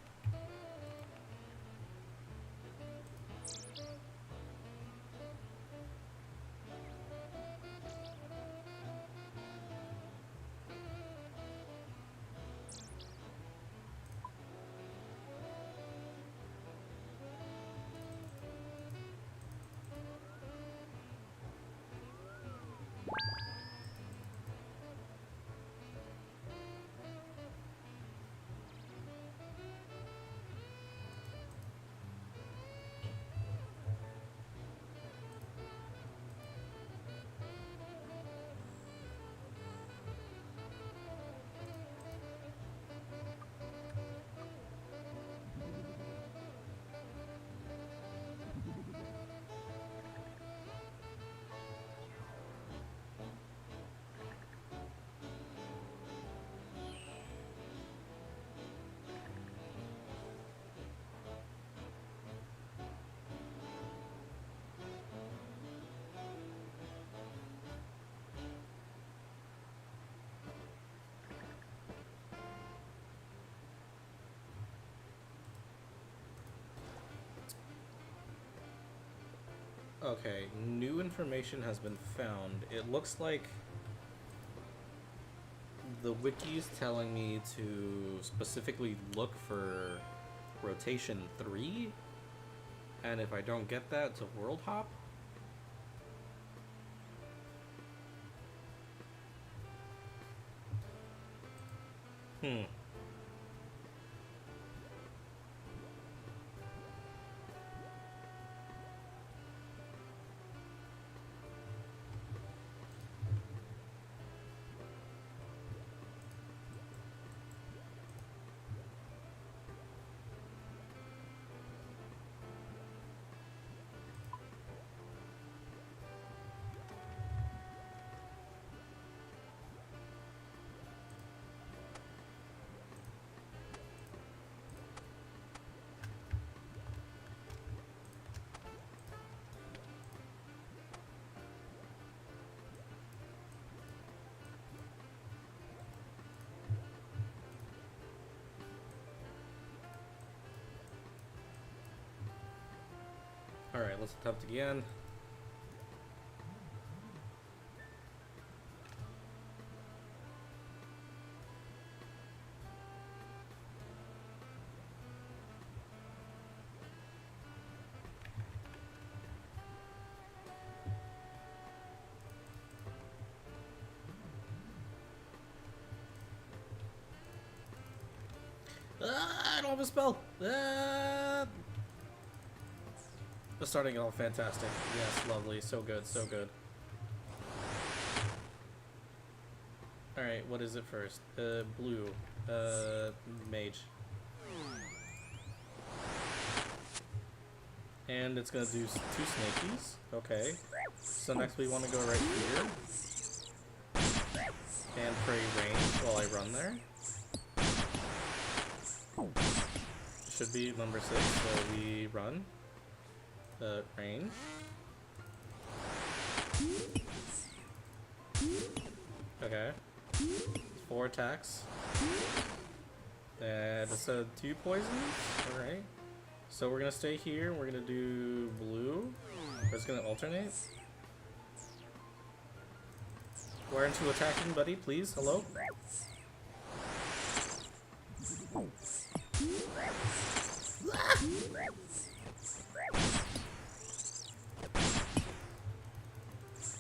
Okay, new information has been found. It looks like the wiki's telling me to specifically look for rotation 3, and if I don't get that, to world hop. Alright, let's attempt again. I don't have a spell! Starting off fantastic. Yes, lovely. So good, so good. Alright, what is it first? Blue. Mage. And it's gonna do 2 snakies. Okay. So next we want to go right here. And pray range while I run there. Should be number 6, so we run. Range. Okay. 4 attacks. And it said 2 poisons. Alright. So we're gonna stay here. We're gonna do blue. It's gonna alternate. Why aren't you attacking, buddy? Please? Hello?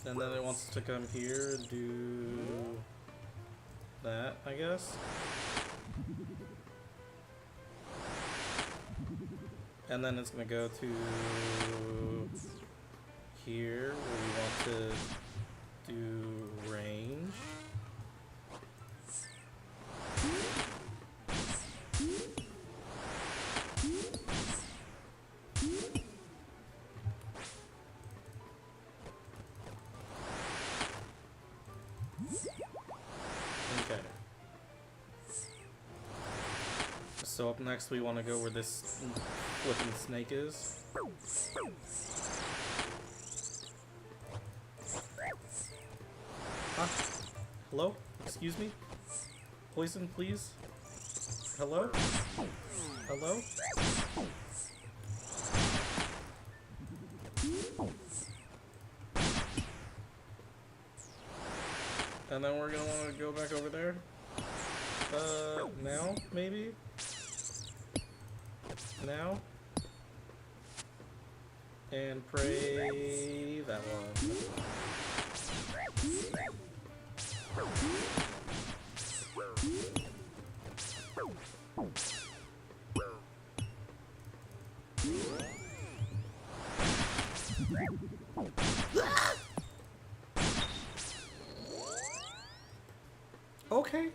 And then it wants to come here and do that, I guess. And then it's gonna go to here where we want to do range. Okay. So up next we want to go where this flipping snake is. Huh? Hello? Excuse me? Poison, please? Hello? Hello? And then we're gonna want to go back over there. Now, maybe? Now? And pray that one. Okay.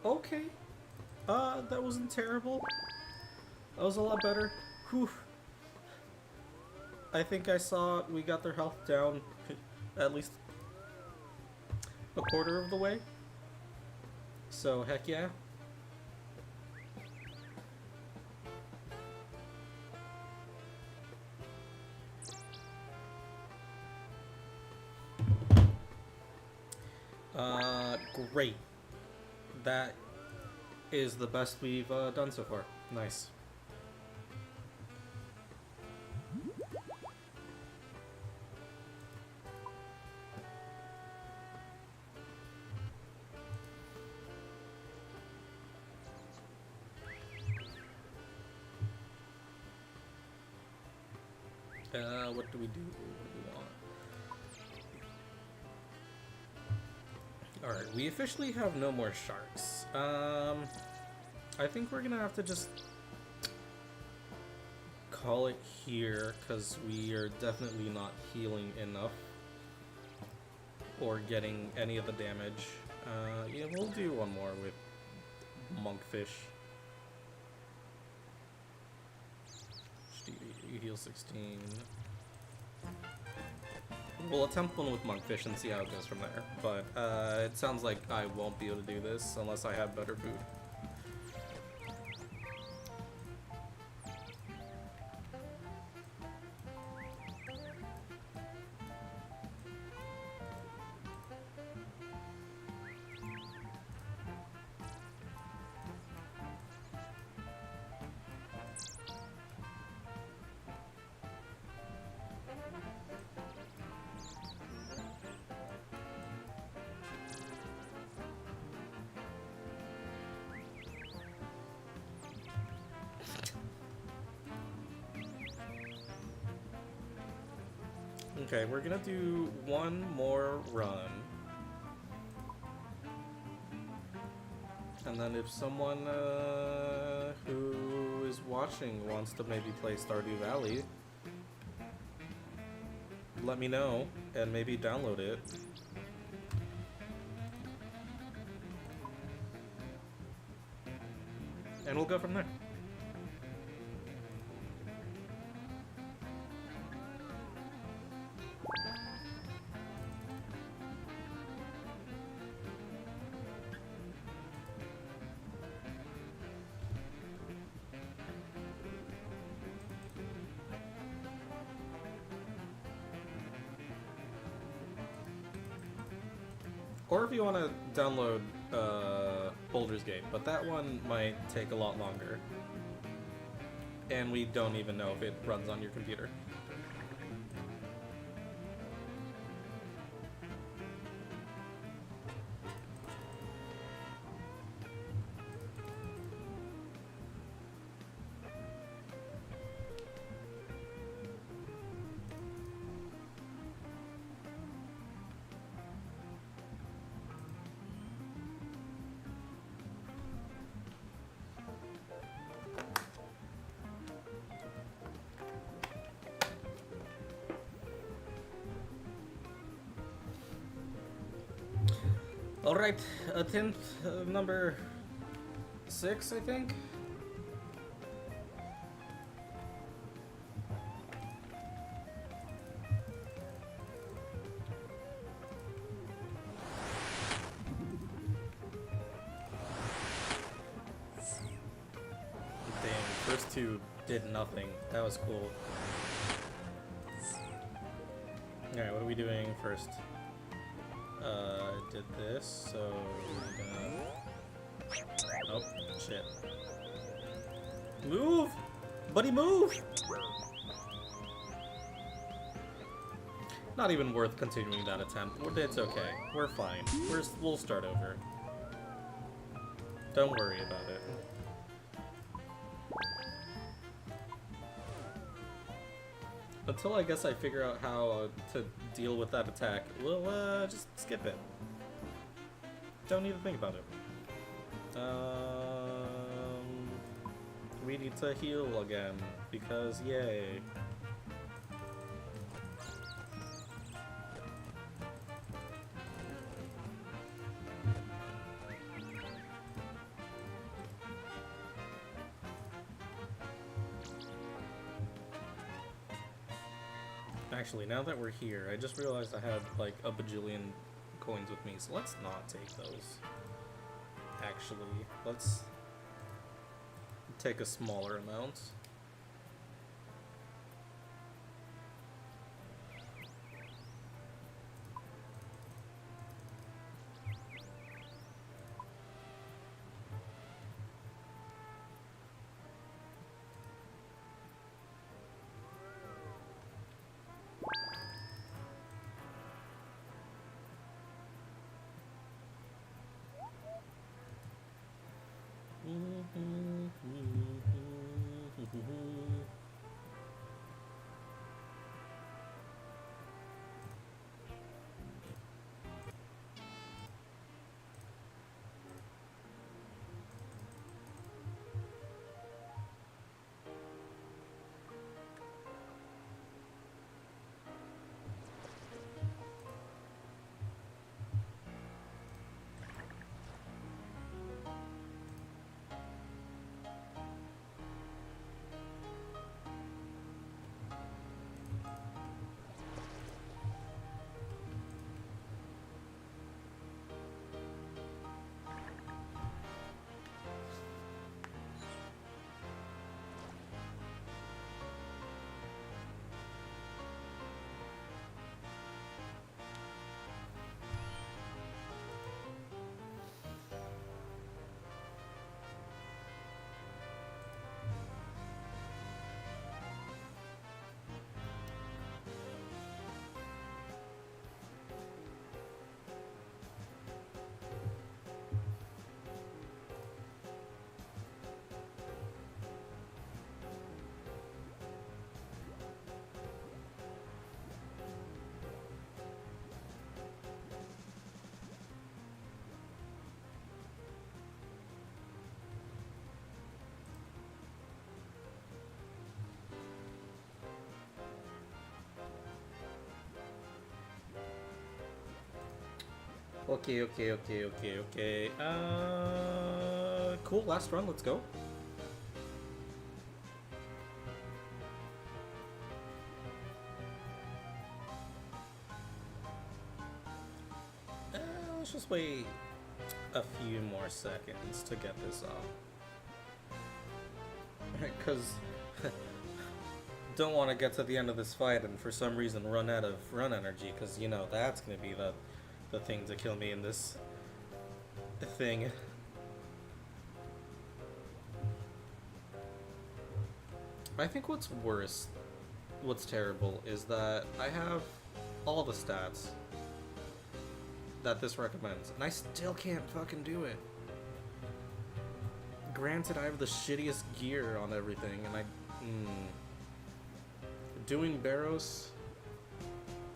Okay. That wasn't terrible. That was a lot better. Whew. I think I saw we got their health down at least a quarter of the way. So, heck yeah. Great. That is the best we've done so far. Nice. What do we do? What do we want? Alright, we officially have no more sharks. I think we're gonna have to just call it here, because we are definitely not healing enough or getting any of the damage. Yeah, we'll do one more with monkfish. You heal 16. We'll attempt one with monkfish and see how it goes from there. But it sounds like I won't be able to do this unless I have better food. Okay, we're gonna do one more run. And then if someone who is watching wants to maybe play Stardew Valley, let me know and maybe download it. And we'll go from there. Or if you want to download Baldur's Gate, but that one might take a lot longer. And we don't even know if it runs on your computer. Alright, attempt number 6, I think? Damn, first two did nothing. That was cool. Alright, what are we doing first? Did this, so we're gonna... Oh, shit. Move! Buddy, move! Not even worth continuing that attempt. It's okay. We're fine. We'll start over. Don't worry about it. Until I guess I figure out how to deal with that attack, we'll just skip it. Don't need to think about it. We need to heal again, because yay. Actually, now that we're here, I just realized I had like a bajillion coins with me, so let's not take those. Actually, let's take a smaller amount. Okay. Cool, last run, let's go. Let's just wait a few more seconds to get this off. Because don't want to get to the end of this fight and for some reason run out of run energy, because you know that's going to be the the thing to kill me in this thing. I think what's worse, what's terrible, is that I have all the stats that this recommends, and I still can't fucking do it. Granted, I have the shittiest gear on everything, and doing Barrows,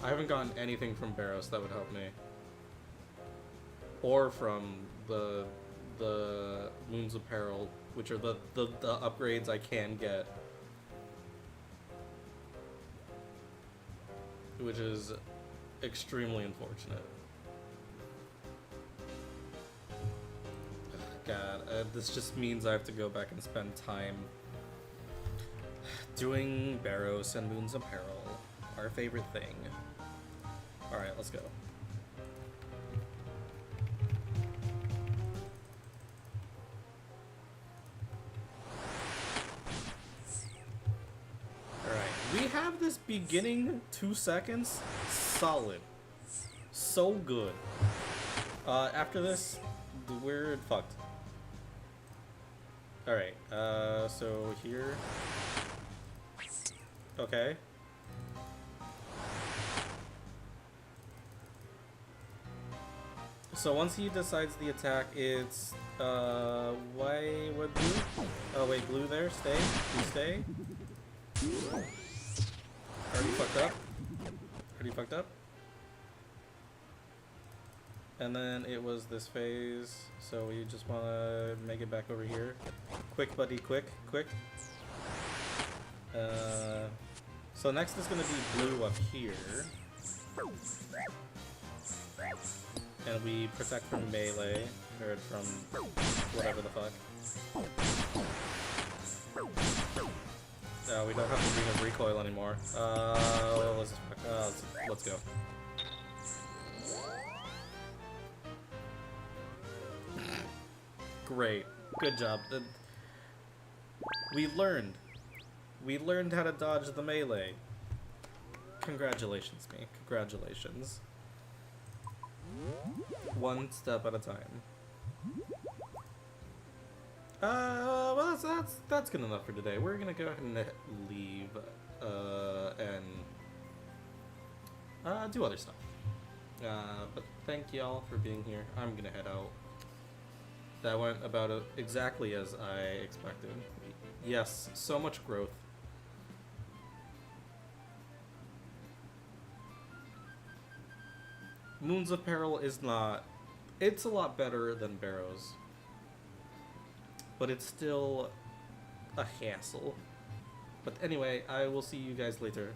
I haven't gotten anything from Barrows that would help me, or from the Moons of Peril, which are the upgrades I can get, which is extremely unfortunate. God, this just means I have to go back and spend time doing Barrows and Moons of Peril, our favorite thing. Alright, let's go. Alright, we have this beginning 2 seconds solid. So good. After this, we're fucked. Alright, so here. Okay. So once he decides the attack, it's, what blue? Oh wait, blue there, stay, you stay. Already fucked up. Already fucked up. And then it was this phase, so we just want to make it back over here. Quick, buddy, quick, quick. So next is going to be blue up here. And we protect from melee, or from whatever the fuck. We don't have to bring a recoil anymore. Let's go. Great. Good job. We learned. We learned how to dodge the melee. Congratulations, me. Congratulations. One step at a time. Well, that's good enough for today. We're gonna go ahead and leave, and do other stuff. But thank y'all for being here. I'm gonna head out. That went about exactly as I expected. Yes, so much growth. Moons of Peril is not... It's a lot better than Barrows. But it's still a hassle. But anyway, I will see you guys later.